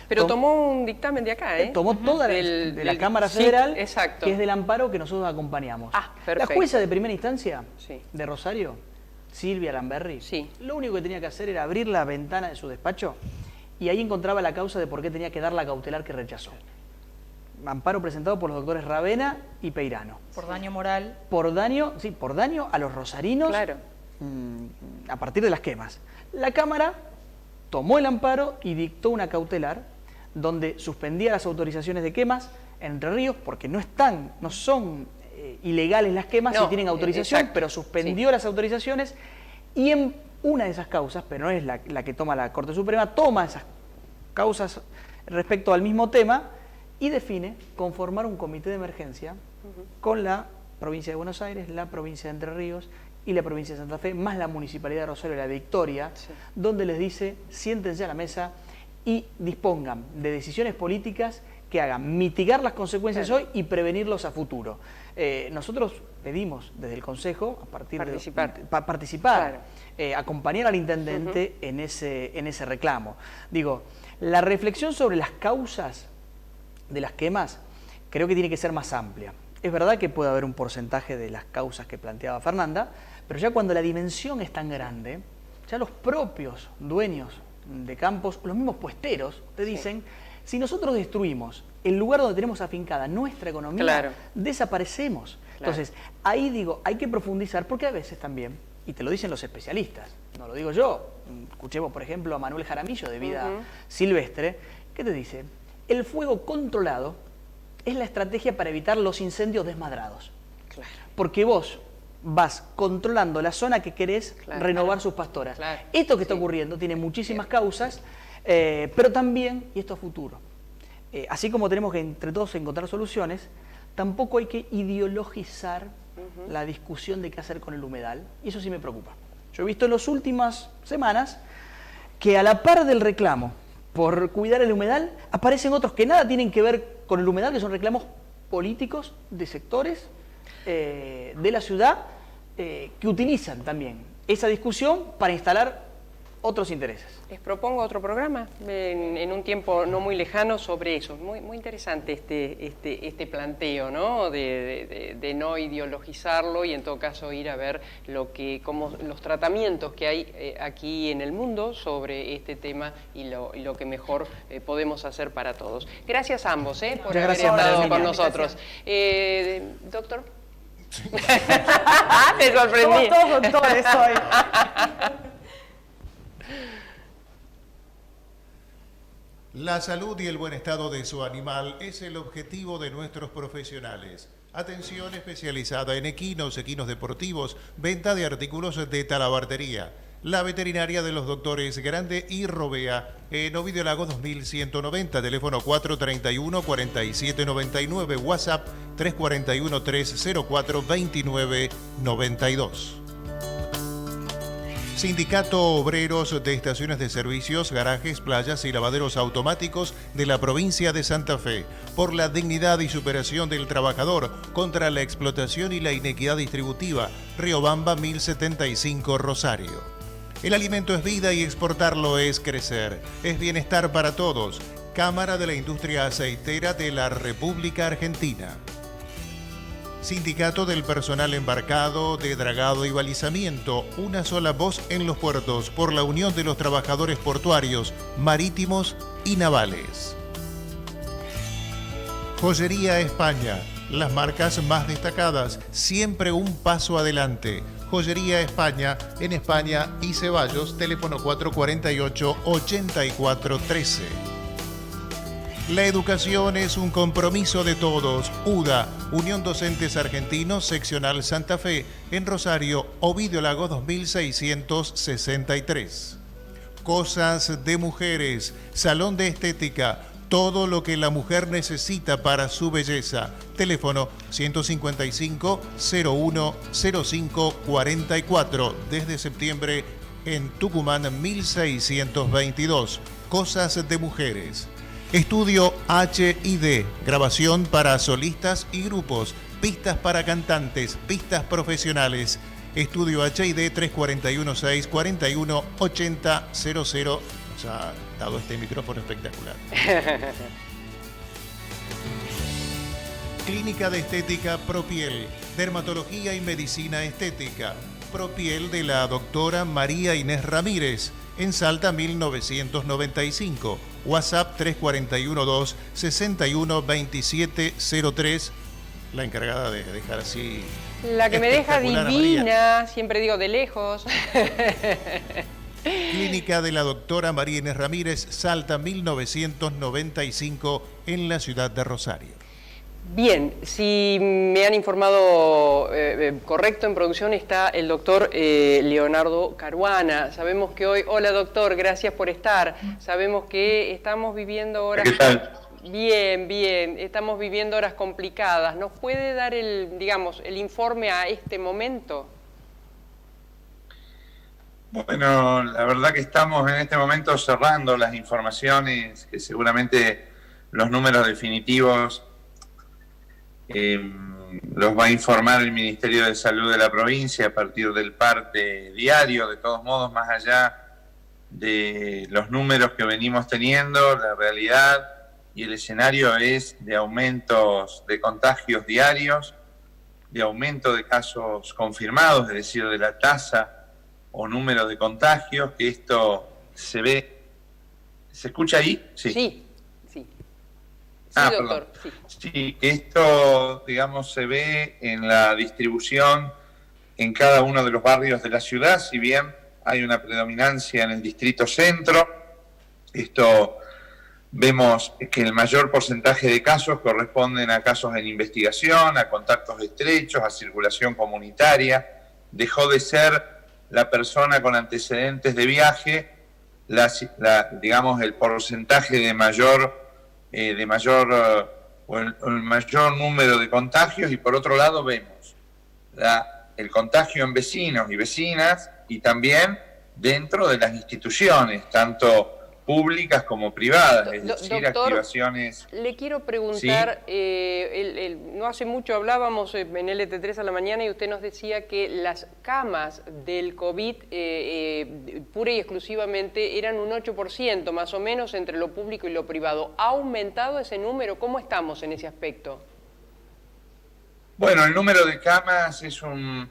A: Pero tomó un dictamen de acá, ¿eh?
D: Tomó toda de la Cámara Federal,
A: sí, exacto.
D: que es del amparo que nosotros acompañamos.
A: Ah,
D: La
A: perfecto.
D: jueza de primera instancia
A: Sí.
D: de Rosario, Silvia Lamberri,
A: Sí.
D: lo único que tenía que hacer era abrir la ventana de su despacho y ahí encontraba la causa de por qué tenía que dar la cautelar que rechazó. Amparo presentado por los doctores Ravena y Peirano.
C: Por daño moral.
D: Por daño a los rosarinos,
A: Claro.
D: a partir de las quemas. La Cámara tomó el amparo y dictó una cautelar donde suspendía las autorizaciones de quemas en Entre Ríos porque no son ilegales las quemas,
A: No,
D: si tienen autorización,
A: exacto,
D: pero suspendió las autorizaciones y en una de esas causas, pero no es la que toma la Corte Suprema, toma esas causas respecto al mismo tema y define conformar un comité de emergencia con la provincia de Buenos Aires, la provincia de Entre Ríos y la provincia de Santa Fe, más la municipalidad de Rosario y la Victoria,
A: Sí.
D: donde les dice, siéntense a la mesa y dispongan de decisiones políticas que hagan mitigar las consecuencias
A: Claro.
D: hoy y prevenirlos a futuro. Nosotros pedimos desde el Consejo, a partir
A: Participar.
D: de participar,
A: Claro.
D: acompañar al intendente en ese reclamo. Digo, la reflexión sobre las causas de las quemas creo que tiene que ser más amplia. Es verdad que puede haber un porcentaje de las causas que planteaba Fernanda, pero ya cuando la dimensión es tan grande, ya los propios dueños de campos, los mismos puesteros, te dicen, si nosotros destruimos el lugar donde tenemos afincada nuestra economía,
A: Claro.
D: desaparecemos.
A: Claro.
D: Entonces, ahí digo, hay que profundizar, porque a veces también, y te lo dicen los especialistas, no lo digo yo, escuchemos por ejemplo a Manuel Jaramillo de Vida Silvestre, que te dice, el fuego controlado es la estrategia para evitar los incendios desmadrados.
A: Claro.
D: Porque vos vas controlando la zona que querés
A: Claro.
D: renovar sus pastoras.
A: Claro.
D: Esto que está
A: Sí.
D: ocurriendo tiene muchísimas causas, pero también, y esto a futuro, así como tenemos que entre todos encontrar soluciones, tampoco hay que ideologizar la discusión de qué hacer con el humedal, y eso sí me preocupa. Yo he visto en las últimas semanas que a la par del reclamo por cuidar el humedal, aparecen otros que nada tienen que ver con el humedal, que son reclamos políticos de sectores de la ciudad que utilizan también esa discusión para instalar otros intereses.
A: Les propongo otro programa en un tiempo no muy lejano sobre eso. Muy, muy interesante este planteo, ¿no? De no ideologizarlo y en todo caso ir a ver cómo los tratamientos que hay aquí en el mundo sobre este tema y lo que mejor podemos hacer para todos. Gracias a ambos por
D: Muchas
A: haber
D: gracias,
A: estado
D: María
A: con
D: Emilia.
A: nosotros. Doctor. Te sorprendí.
C: Somos todos doctores hoy.
B: La salud y el buen estado de su animal es el objetivo de nuestros profesionales. Atención especializada en equinos deportivos, venta de artículos de talabartería. La veterinaria de los doctores Grande y Robea, en Ovidio Lago 2190, teléfono 431-4799, WhatsApp 341-304-2992. Sindicato Obreros de Estaciones de Servicios, Garajes, Playas y Lavaderos Automáticos de la provincia de Santa Fe. Por la dignidad y superación del trabajador, contra la explotación y la inequidad distributiva. Riobamba 1075 Rosario. El alimento es vida y exportarlo es crecer. Es bienestar para todos. Cámara de la Industria Aceitera de la República Argentina. Sindicato del Personal Embarcado, de Dragado y Balizamiento, una sola voz en los puertos por la Unión de los Trabajadores Portuarios, Marítimos y Navales. Joyería España, las marcas más destacadas, siempre un paso adelante. Joyería España, en España y Ceballos, teléfono 448-8413. La educación es un compromiso de todos. UDA, Unión Docentes Argentinos, Seccional Santa Fe, en Rosario, Ovidio Lago 2663. Cosas de mujeres, salón de estética, todo lo que la mujer necesita para su belleza. Teléfono 155-01-0544. Desde septiembre en Tucumán 1622. Cosas de mujeres. Estudio HID, grabación para solistas y grupos, pistas para cantantes, pistas profesionales. Estudio HID 341-641-8000. Nos ha dado este micrófono espectacular. Clínica de Estética Propiel, Dermatología y Medicina Estética. Propiel de la doctora María Inés Ramírez, en Salta 1995. WhatsApp 341-261-2703. La encargada de dejar así...
A: La que me deja divina, siempre digo de lejos.
B: Clínica de la doctora María Inés Ramírez, Salta 1995, en la ciudad de Rosario.
A: Bien, si me han informado correcto, en producción está el doctor Leonardo Caruana. Sabemos que hoy, hola doctor, gracias por estar. Sabemos que estamos viviendo horas...
E: ¿Qué tal?
A: Bien, bien, estamos viviendo horas complicadas. ¿Nos puede dar el informe a este momento?
E: Bueno, la verdad que estamos en este momento cerrando las informaciones, que seguramente los números definitivos los va a informar el Ministerio de Salud de la provincia a partir del parte diario. De todos modos, más allá de los números que venimos teniendo, la realidad y el escenario es de aumentos de contagios diarios, de aumento de casos confirmados, es decir, de la tasa o número de contagios, que esto se ve... ¿Se escucha ahí?
A: Sí. Sí.
E: Sí,
A: doctor.
E: Sí. Sí, esto, digamos, se ve en la distribución en cada uno de los barrios de la ciudad, si bien hay una predominancia en el distrito centro. Esto vemos que el mayor porcentaje de casos corresponden a casos en investigación, a contactos estrechos, a circulación comunitaria. Dejó de ser la persona con antecedentes de viaje, digamos, el porcentaje de mayor el mayor número de contagios, y por otro lado vemos el contagio en vecinos y vecinas, y también dentro de las instituciones, tanto públicas como privadas, es decir,
A: doctor,
E: activaciones...
A: Le quiero preguntar,
E: ¿sí?
A: No hace mucho hablábamos en LT3 a la mañana y usted nos decía que las camas del COVID pura y exclusivamente eran un 8% más o menos entre lo público y lo privado. ¿Ha aumentado ese número? ¿Cómo estamos en ese aspecto?
E: Bueno, el número de camas es un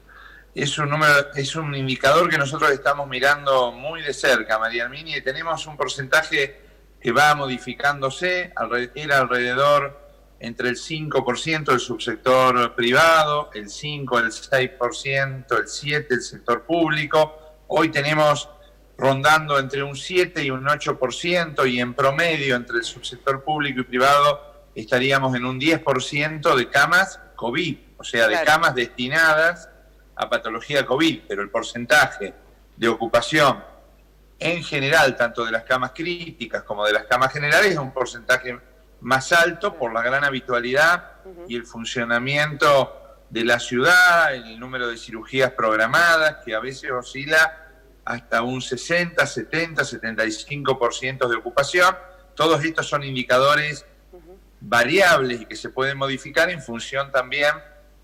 E: indicador que nosotros estamos mirando muy de cerca, María Herminia, y tenemos un porcentaje que va modificándose. Era alrededor entre el 5% del subsector privado, el 5%, el 6%, el 7% el sector público. Hoy tenemos rondando entre un 7 y un 8%, y en promedio entre el subsector público y privado estaríamos en un 10% de camas COVID, o sea, de camas destinadas a patología COVID, pero el porcentaje de ocupación en general, tanto de las camas críticas como de las camas generales, es un porcentaje más alto por la gran habitualidad y el funcionamiento de la ciudad, el número de cirugías programadas, que a veces oscila hasta un 60, 70, 75% de ocupación. Todos estos son indicadores variables y que se pueden modificar en función también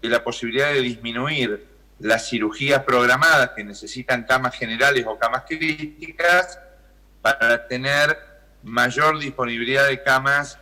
E: de la posibilidad de disminuir las cirugías programadas que necesitan camas generales o camas críticas para tener mayor disponibilidad de camas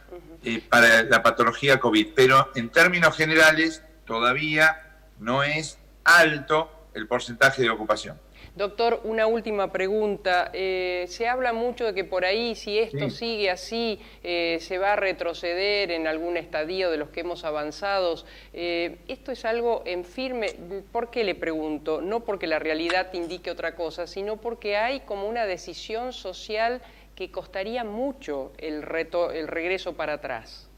E: para la patología COVID. Pero en términos generales, todavía no es alto el porcentaje de ocupación.
A: Doctor, una última pregunta. Se habla mucho de que por ahí, si esto sigue así, se va a retroceder en algún estadio de los que hemos avanzado. ¿Esto es algo en firme? ¿Por qué le pregunto? No porque la realidad te indique otra cosa, sino porque hay como una decisión social que costaría mucho el regreso para atrás.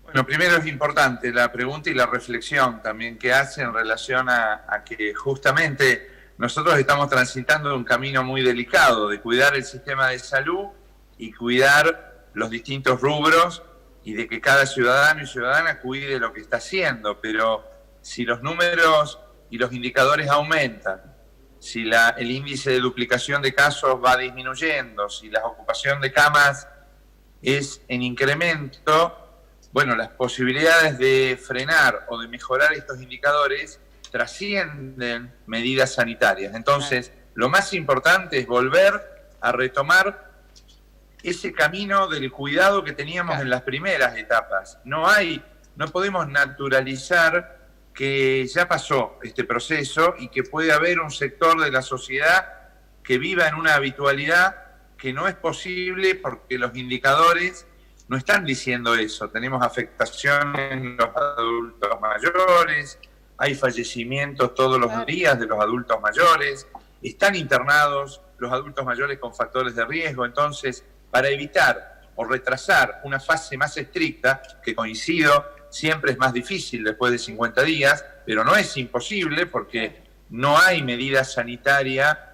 E: Bueno, primero es importante la pregunta y la reflexión también que hace en relación a que justamente nosotros estamos transitando un camino muy delicado de cuidar el sistema de salud y cuidar los distintos rubros y de que cada ciudadano y ciudadana cuide lo que está haciendo, pero si los números y los indicadores aumentan, si el índice de duplicación de casos va disminuyendo, si la ocupación de camas es en incremento, bueno, las posibilidades de frenar o de mejorar estos indicadores trascienden medidas sanitarias. Entonces, lo más importante es volver a retomar ese camino del cuidado que teníamos en las primeras etapas. No podemos naturalizar que ya pasó este proceso y que puede haber un sector de la sociedad que viva en una habitualidad que no es posible porque los indicadores no están diciendo eso. Tenemos afectación en los adultos mayores, hay fallecimientos todos los días de los adultos mayores, están internados los adultos mayores con factores de riesgo. Entonces, para evitar o retrasar una fase más estricta, que coincido, siempre es más difícil después de 50 días, pero no es imposible porque no hay medida sanitaria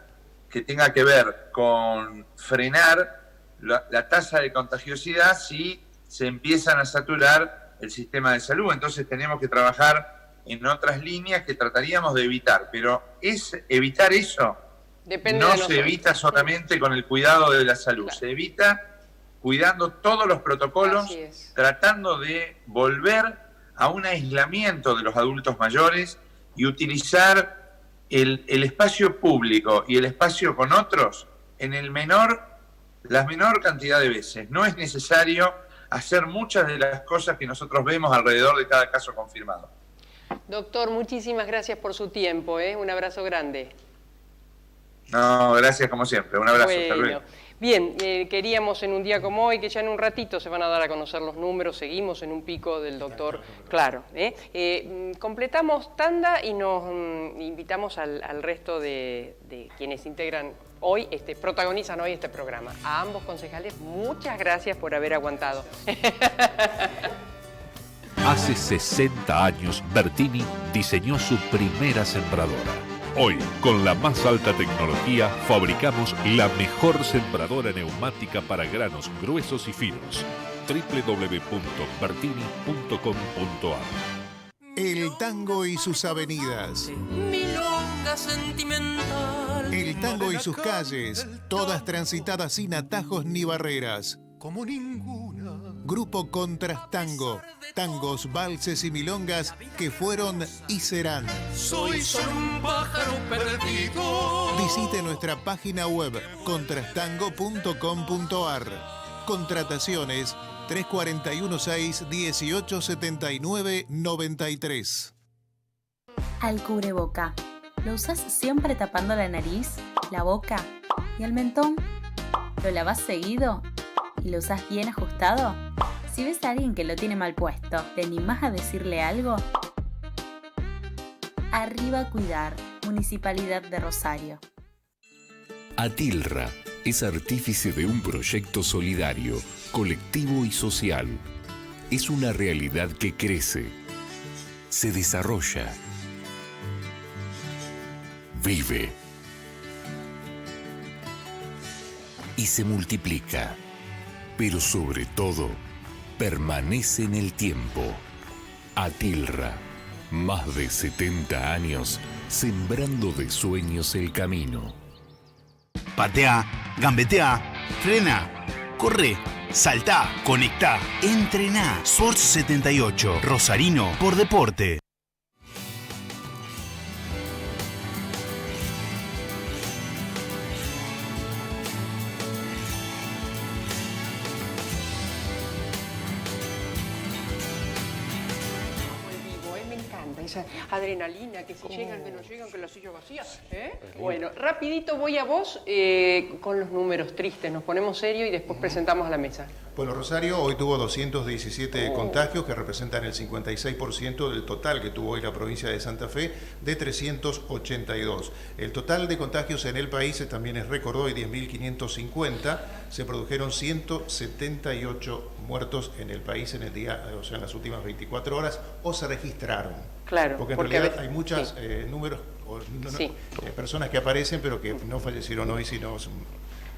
E: que tenga que ver con frenar la tasa de contagiosidad si se empiezan a saturar el sistema de salud. Entonces tenemos que trabajar en otras líneas que trataríamos de evitar, pero evitar eso no se evita solamente con el cuidado de la salud, se evita cuidando todos los protocolos, tratando de volver a un aislamiento de los adultos mayores y utilizar el espacio público y el espacio con otros en la menor cantidad de veces. No es necesario hacer muchas de las cosas que nosotros vemos alrededor de cada caso confirmado.
A: Doctor, muchísimas gracias por su tiempo, un abrazo grande.
E: No, gracias como siempre, un abrazo, hasta luego.
A: Bien, queríamos en un día como hoy, que ya en un ratito se van a dar a conocer los números, seguimos en un pico del doctor Claro. Completamos tanda y nos invitamos al resto de quienes integran hoy, protagonizan hoy este programa. A ambos concejales, muchas gracias por haber aguantado.
F: Hace 60 años, Bertini diseñó su primera sembradora. Hoy, con la más alta tecnología, fabricamos la mejor sembradora neumática para granos gruesos y finos. www.bertini.com.ar.
B: El tango y sus avenidas.
G: Milonga sentimental.
B: El tango y sus calles, todas transitadas sin atajos ni barreras.
G: Como ninguna.
B: Grupo Contrastango, tangos, valses y milongas que fueron y serán.
G: Soy solo un pájaro perdido.
B: Visite nuestra página web contrastango.com.ar. Contrataciones 3416-1879-93.
H: Al cubreboca. ¿Lo usas siempre tapando la nariz, la boca y el mentón? ¿Lo lavas seguido? ¿Y lo usas bien ajustado? Si ves a alguien que lo tiene mal puesto, ¿te animás a decirle algo? Arriba Cuidar, Municipalidad de Rosario.
I: Atilra es artífice de un proyecto solidario, colectivo y social. Es una realidad que crece, se desarrolla, vive y se multiplica, pero sobre todo permanece en el tiempo. Atilra, más de 70 años sembrando de sueños el camino.
J: Patea, gambetea, frena, corre, saltá, conectá, entrená. Sports 78, Rosarino por deporte.
A: esa adrenalina, que si llegan, que no llegan, que la silla vacía. Bueno, rapidito voy a vos con los números tristes, nos ponemos serio y después presentamos a la mesa.
B: Bueno, Rosario hoy tuvo 217 contagios, que representan el 56% del total que tuvo hoy la provincia de Santa Fe, de 382. El total de contagios en el país también es récord hoy, 10.550. Se produjeron 178 muertos en el país en el día, o sea, en las últimas 24 horas, o se registraron.
A: Claro.
B: Porque en realidad hay muchos números, personas que aparecen, pero que no fallecieron hoy, sino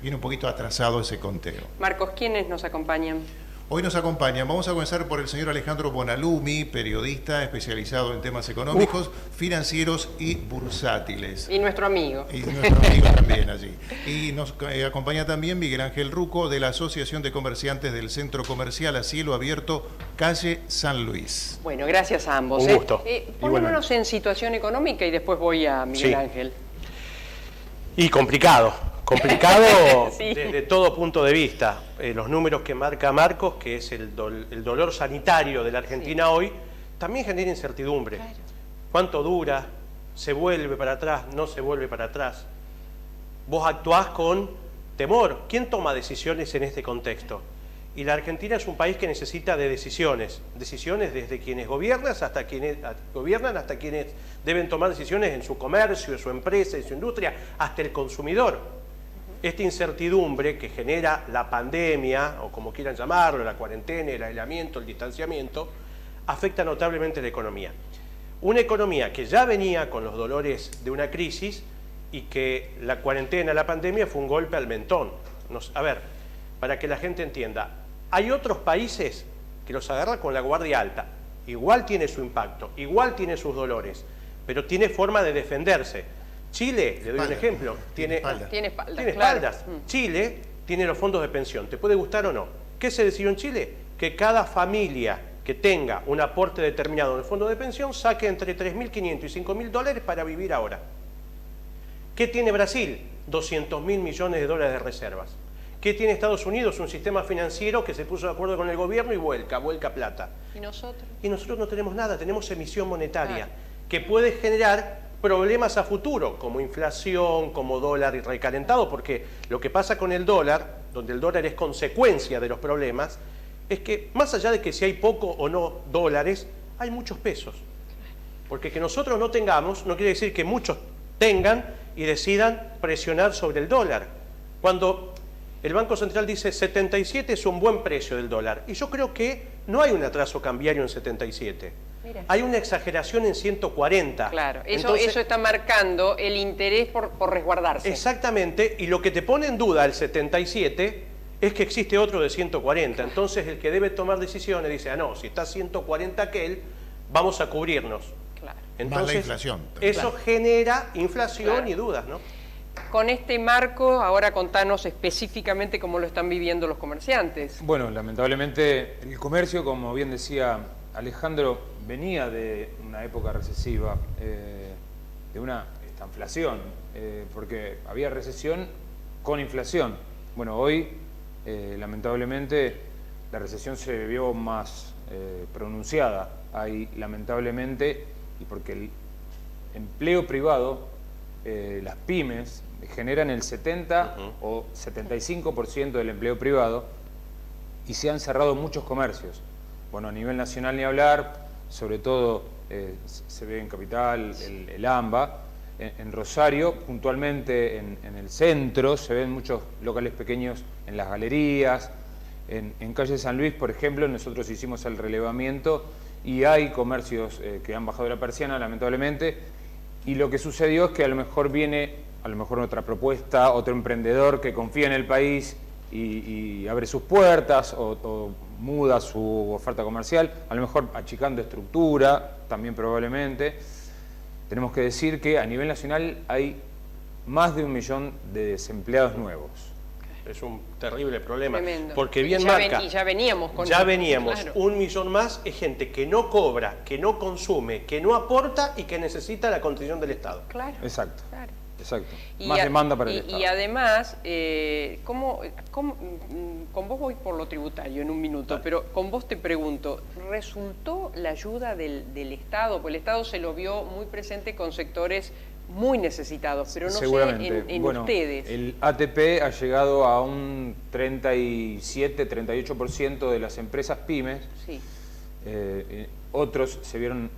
B: viene un poquito atrasado ese conteo.
A: Marcos, ¿quiénes nos acompañan?
B: Hoy nos acompañan, vamos a comenzar por el señor Alejandro Bonalumi, periodista especializado en temas económicos, financieros y bursátiles.
A: Y nuestro amigo.
B: Y nuestro amigo también allí. Y nos acompaña también Miguel Ángel Ruco, de la Asociación de Comerciantes del Centro Comercial a Cielo Abierto, calle San Luis.
A: Bueno, gracias a ambos.
K: Un gusto.
A: Ponémonos en situación económica y después voy a Miguel Ángel.
K: Y complicado
A: sí.
K: Desde todo punto de vista. Los números que marca Marcos, que es el dolor sanitario de la Argentina hoy, también genera incertidumbre. Claro. ¿Cuánto dura? ¿Se vuelve para atrás? ¿No se vuelve para atrás? Vos actuás con temor. ¿Quién toma decisiones en este contexto? Y la Argentina es un país que necesita de decisiones. Decisiones desde quienes gobiernan hasta quienes deben tomar decisiones en su comercio, en su empresa, en su industria, hasta el consumidor. Esta incertidumbre que genera la pandemia, o como quieran llamarlo, la cuarentena, el aislamiento, el distanciamiento, afecta notablemente la economía. Una economía que ya venía con los dolores de una crisis y que la cuarentena, la pandemia fue un golpe al mentón. A ver, para que la gente entienda, hay otros países que los agarran con la guardia alta. Igual tiene su impacto, igual tiene sus dolores, pero tiene forma de defenderse. Chile, le doy un ejemplo, tiene espaldas.
A: Claro.
K: Chile tiene los fondos de pensión, ¿te puede gustar o no? ¿Qué se decidió en Chile? Que cada familia que tenga un aporte determinado en el fondo de pensión saque entre 3.500 y 5.000 dólares para vivir ahora. ¿Qué tiene Brasil? 200.000 millones de dólares de reservas. ¿Qué tiene Estados Unidos? Un sistema financiero que se puso de acuerdo con el gobierno y vuelca plata.
A: ¿Y nosotros?
K: Y nosotros no tenemos nada, tenemos emisión monetaria, que puede generar problemas a futuro, como inflación, como dólar recalentado, porque lo que pasa con el dólar, donde el dólar es consecuencia de los problemas, es que más allá de que si hay poco o no dólares, hay muchos pesos. Porque que nosotros no tengamos, no quiere decir que muchos tengan y decidan presionar sobre el dólar. Cuando el Banco Central dice 77 es un buen precio del dólar, y yo creo que no hay un atraso cambiario en 77. Mira. Hay una exageración en 140.
A: Claro, eso está marcando el interés por resguardarse.
K: Exactamente, y lo que te pone en duda el 77 es que existe otro de 140. Entonces el que debe tomar decisiones dice, no, si está 140 aquel, vamos a cubrirnos.
A: Claro.
K: Entonces,
B: más la inflación.
K: Eso genera inflación y dudas, ¿no?
A: Con este marco, ahora contanos específicamente cómo lo están viviendo los comerciantes.
L: Bueno, lamentablemente el comercio, como bien decía Alejandro, venía de una época recesiva, de una estanflación, porque había recesión con inflación. Bueno, hoy, lamentablemente, la recesión se vio más pronunciada. Hay, lamentablemente, y porque el empleo privado, las pymes, generan el 70 o 75% del empleo privado y se han cerrado muchos comercios. Bueno, a nivel nacional ni hablar, sobre todo se ve en Capital, el AMBA, en Rosario, puntualmente en el centro, se ven muchos locales pequeños en las galerías, en calle San Luis, por ejemplo, nosotros hicimos el relevamiento y hay comercios que han bajado la persiana, lamentablemente, y lo que sucedió es que a lo mejor viene otra propuesta, otro emprendedor que confía en el país y abre sus puertas o muda su oferta comercial, a lo mejor achicando estructura, también probablemente. Tenemos que decir que a nivel nacional hay más de 1 millón de desempleados nuevos.
K: Es un terrible problema.
A: Tremendo.
K: Porque bien marca.
A: Y ya veníamos con
K: Ya veníamos.
A: Claro.
K: 1 millón más es gente que no cobra, que no consume, que no aporta y que necesita la contribución del Estado.
A: Claro.
L: Exacto.
A: Claro.
L: Exacto.
A: Y
L: Más demanda para el Estado.
A: Y además, con vos voy por lo tributario en un minuto, pero con vos te pregunto, ¿resultó la ayuda del Estado? Porque el Estado se lo vio muy presente con sectores muy necesitados, pero no sé en
L: bueno,
A: ustedes.
L: El ATP ha llegado a un 37-38% de las empresas pymes.
A: Sí.
L: Otros se vieron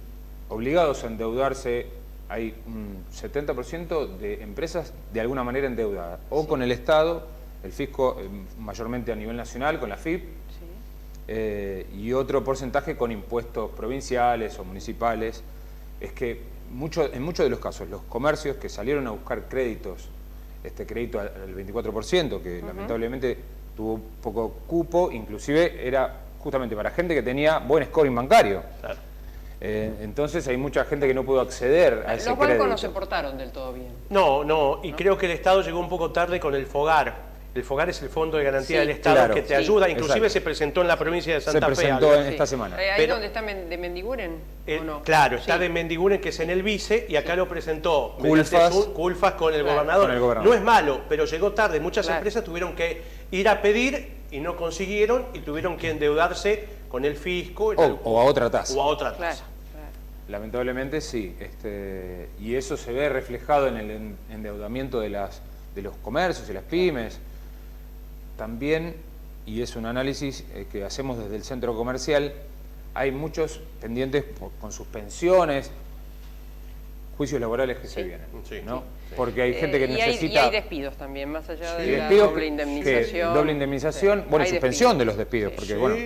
L: obligados a endeudarse. Hay un 70% de empresas de alguna manera endeudadas, o con el Estado, el fisco mayormente a nivel nacional, con la FIP, y otro porcentaje con impuestos provinciales o municipales. Es que en muchos de los casos los comercios que salieron a buscar créditos, este crédito al 24%, que lamentablemente tuvo poco cupo, inclusive era justamente para gente que tenía buen scoring bancario.
K: Claro.
L: Entonces hay mucha gente que no pudo acceder a ese crédito.
A: Los bancos no se portaron del todo bien.
K: No, y creo que el Estado llegó un poco tarde con el FOGAR. El FOGAR es el Fondo de Garantía del Estado,
L: claro,
K: que te ayuda, inclusive
L: exacto.
K: se presentó en la provincia de Santa Fe.
L: Se presentó esta semana.
A: ¿Ahí donde está de Mendiguren o no?
K: Claro, está de Mendiguren, que es en el vice, y acá lo presentó
L: Culfas
K: con el gobernador.
L: Con el gobernador.
K: No es malo, pero llegó tarde. Muchas empresas tuvieron que ir a pedir y no consiguieron, y tuvieron que endeudarse con el fisco.
L: O a otra tasa.
K: O a otra tasa.
L: Lamentablemente sí, y eso se ve reflejado en el endeudamiento de los comercios y las pymes. También, y es un análisis que hacemos desde el centro comercial, hay muchos pendientes con suspensiones, juicios laborales que se vienen, ¿no? Porque hay gente que necesita...
A: Y hay despidos también, más allá de la
L: despidos,
A: doble indemnización.
L: Doble indemnización, bueno,
A: Hay
L: suspensión de los despidos, porque bueno,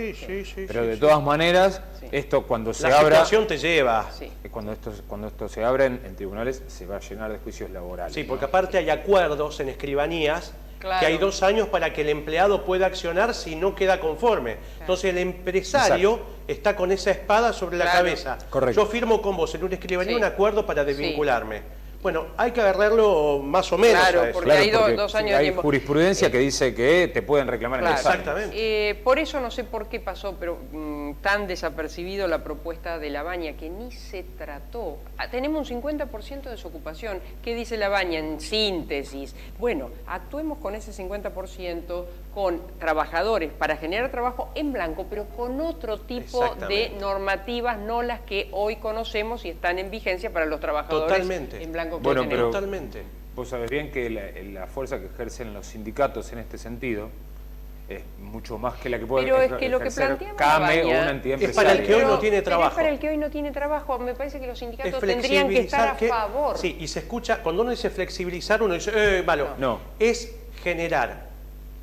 L: pero de todas maneras, esto cuando se
K: la
L: abra...
K: La situación te lleva.
L: Cuando esto se abra en tribunales, se va a llenar de juicios laborales.
K: Sí, porque aparte hay acuerdos en escribanías,
A: claro,
K: que hay 2 años para que el empleado pueda accionar si no queda conforme. Entonces el empresario está con esa espada sobre la cabeza.
L: Correcto.
K: Yo firmo con vos en una escribanía un acuerdo para desvincularme. Bueno, hay que agarrarlo más o menos.
A: Claro,
K: a eso.
A: porque hay 2 años de
L: hay
A: tiempo.
L: jurisprudencia que dice que te pueden reclamar en el examen.
K: Exactamente.
A: Por eso no sé por qué pasó, pero tan desapercibido la propuesta de La Baña, que ni se trató. Tenemos un 50% de desocupación. ¿Qué dice La Baña en síntesis? Bueno, actuemos con ese 50% con trabajadores para generar trabajo en blanco, pero con otro tipo de normativas, no las que hoy conocemos y están en vigencia para los trabajadores en blanco.
L: Bueno, pero
K: totalmente.
L: Vos sabés bien que la fuerza que ejercen los sindicatos en este sentido es mucho más que la que puede ejercer CAME o una entidad empresarial.
K: Es para el que hoy no tiene trabajo.
A: Es para el que hoy no tiene trabajo. Me parece que los sindicatos tendrían que estar a favor.
K: Sí, y se escucha, cuando uno dice flexibilizar, uno dice, malo.
L: No.
K: Es generar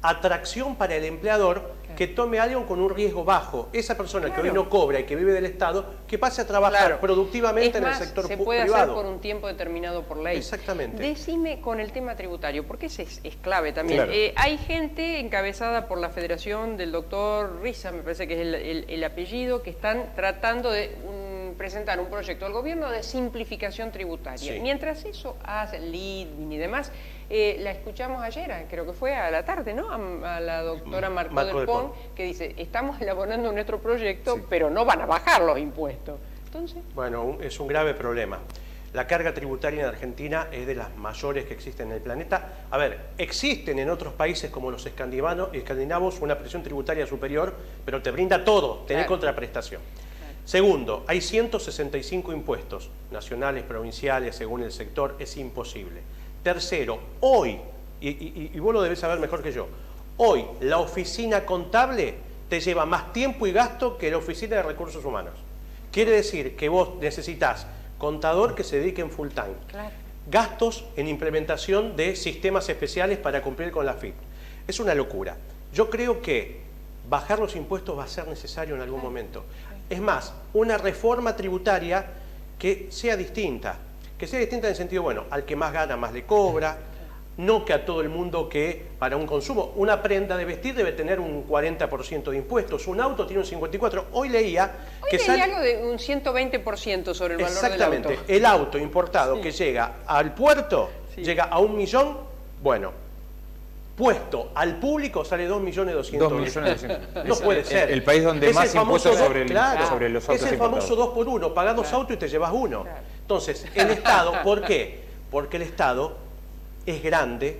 K: atracción para el empleador que tome a alguien con un riesgo bajo. Esa persona que hoy no cobra y que vive del Estado, que pase a trabajar productivamente en el sector privado.
A: Se puede hacer por un tiempo determinado por ley.
K: Exactamente.
A: Decime con el tema tributario, porque ese es clave también.
L: Claro.
A: Hay gente encabezada por la Federación del doctor Riza, me parece que es el apellido, que están tratando de presentar un proyecto al gobierno de simplificación tributaria. Mientras eso hace Lidwin y demás, la escuchamos ayer, creo que fue a la tarde, ¿no? A la doctora Marco del Pont, que dice, estamos elaborando nuestro proyecto, pero no van a bajar los impuestos. Entonces... Bueno,
K: es un grave problema. La carga tributaria en Argentina es de las mayores que existen en el planeta. A ver, existen en otros países como los escandinavos una presión tributaria superior, pero te brinda todo, tenés contraprestación. Segundo, hay 165 impuestos, nacionales, provinciales, según el sector, es imposible. Tercero, hoy, y vos lo debés saber mejor que yo, hoy la oficina contable te lleva más tiempo y gasto que la oficina de recursos humanos. Quiere decir que vos necesitas contador que se dedique en full time, gastos en implementación de sistemas especiales para cumplir con la FIP. Es una locura. Yo creo que bajar los impuestos va a ser necesario en algún momento. Es más, una reforma tributaria que sea distinta. Que sea distinta en el sentido, bueno, al que más gana más le cobra, no que a todo el mundo que para un consumo, una prenda de vestir debe tener un 40% de impuestos, un auto tiene un 54%. Hoy leía
A: algo de un 120% sobre el valor del auto.
K: Exactamente, el auto importado que llega al puerto, llega a 1 millón, bueno, puesto al público sale 2.200.000. No puede ser.
L: El país donde
K: es
L: más impuestos sobre los autos
K: importados. Es el famoso 2 por 1, pagás 2 autos y te llevas uno. Entonces, el Estado, ¿por qué? Porque el Estado es grande,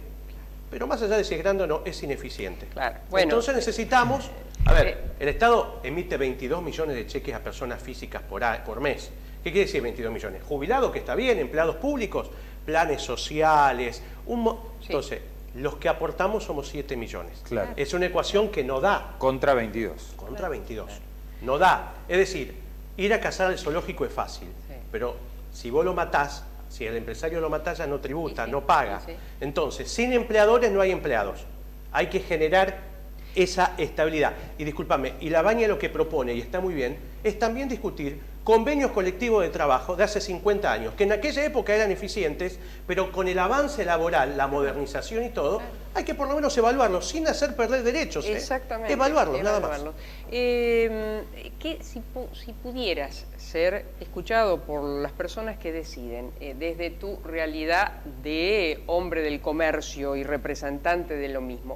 K: pero más allá de si es grande o no, es ineficiente.
A: Claro. Bueno,
K: entonces necesitamos, a ver, el Estado emite 22 millones de cheques a personas físicas por mes. ¿Qué quiere decir 22 millones? Jubilados, que está bien, empleados públicos, planes sociales, entonces, los que aportamos somos 7 millones.
L: Claro.
K: Es una ecuación que no da.
L: Contra 22.
K: Contra 22. No da. Es decir, ir a cazar al zoológico es fácil, pero si vos lo matás, si el empresario lo mata, ya no tributa, no paga. Entonces, sin empleadores no hay empleados. Hay que generar esa estabilidad. Y discúlpame, y la Baña lo que propone, y está muy bien, es también discutir convenios colectivos de trabajo de hace 50 años, que en aquella época eran eficientes, pero con el avance laboral, la modernización y todo, hay que por lo menos evaluarlos, sin hacer perder derechos.
A: Exactamente.
K: Evaluarlos, nada más.
A: Si pudieras ser escuchado por las personas que deciden, desde tu realidad de hombre del comercio y representante de lo mismo,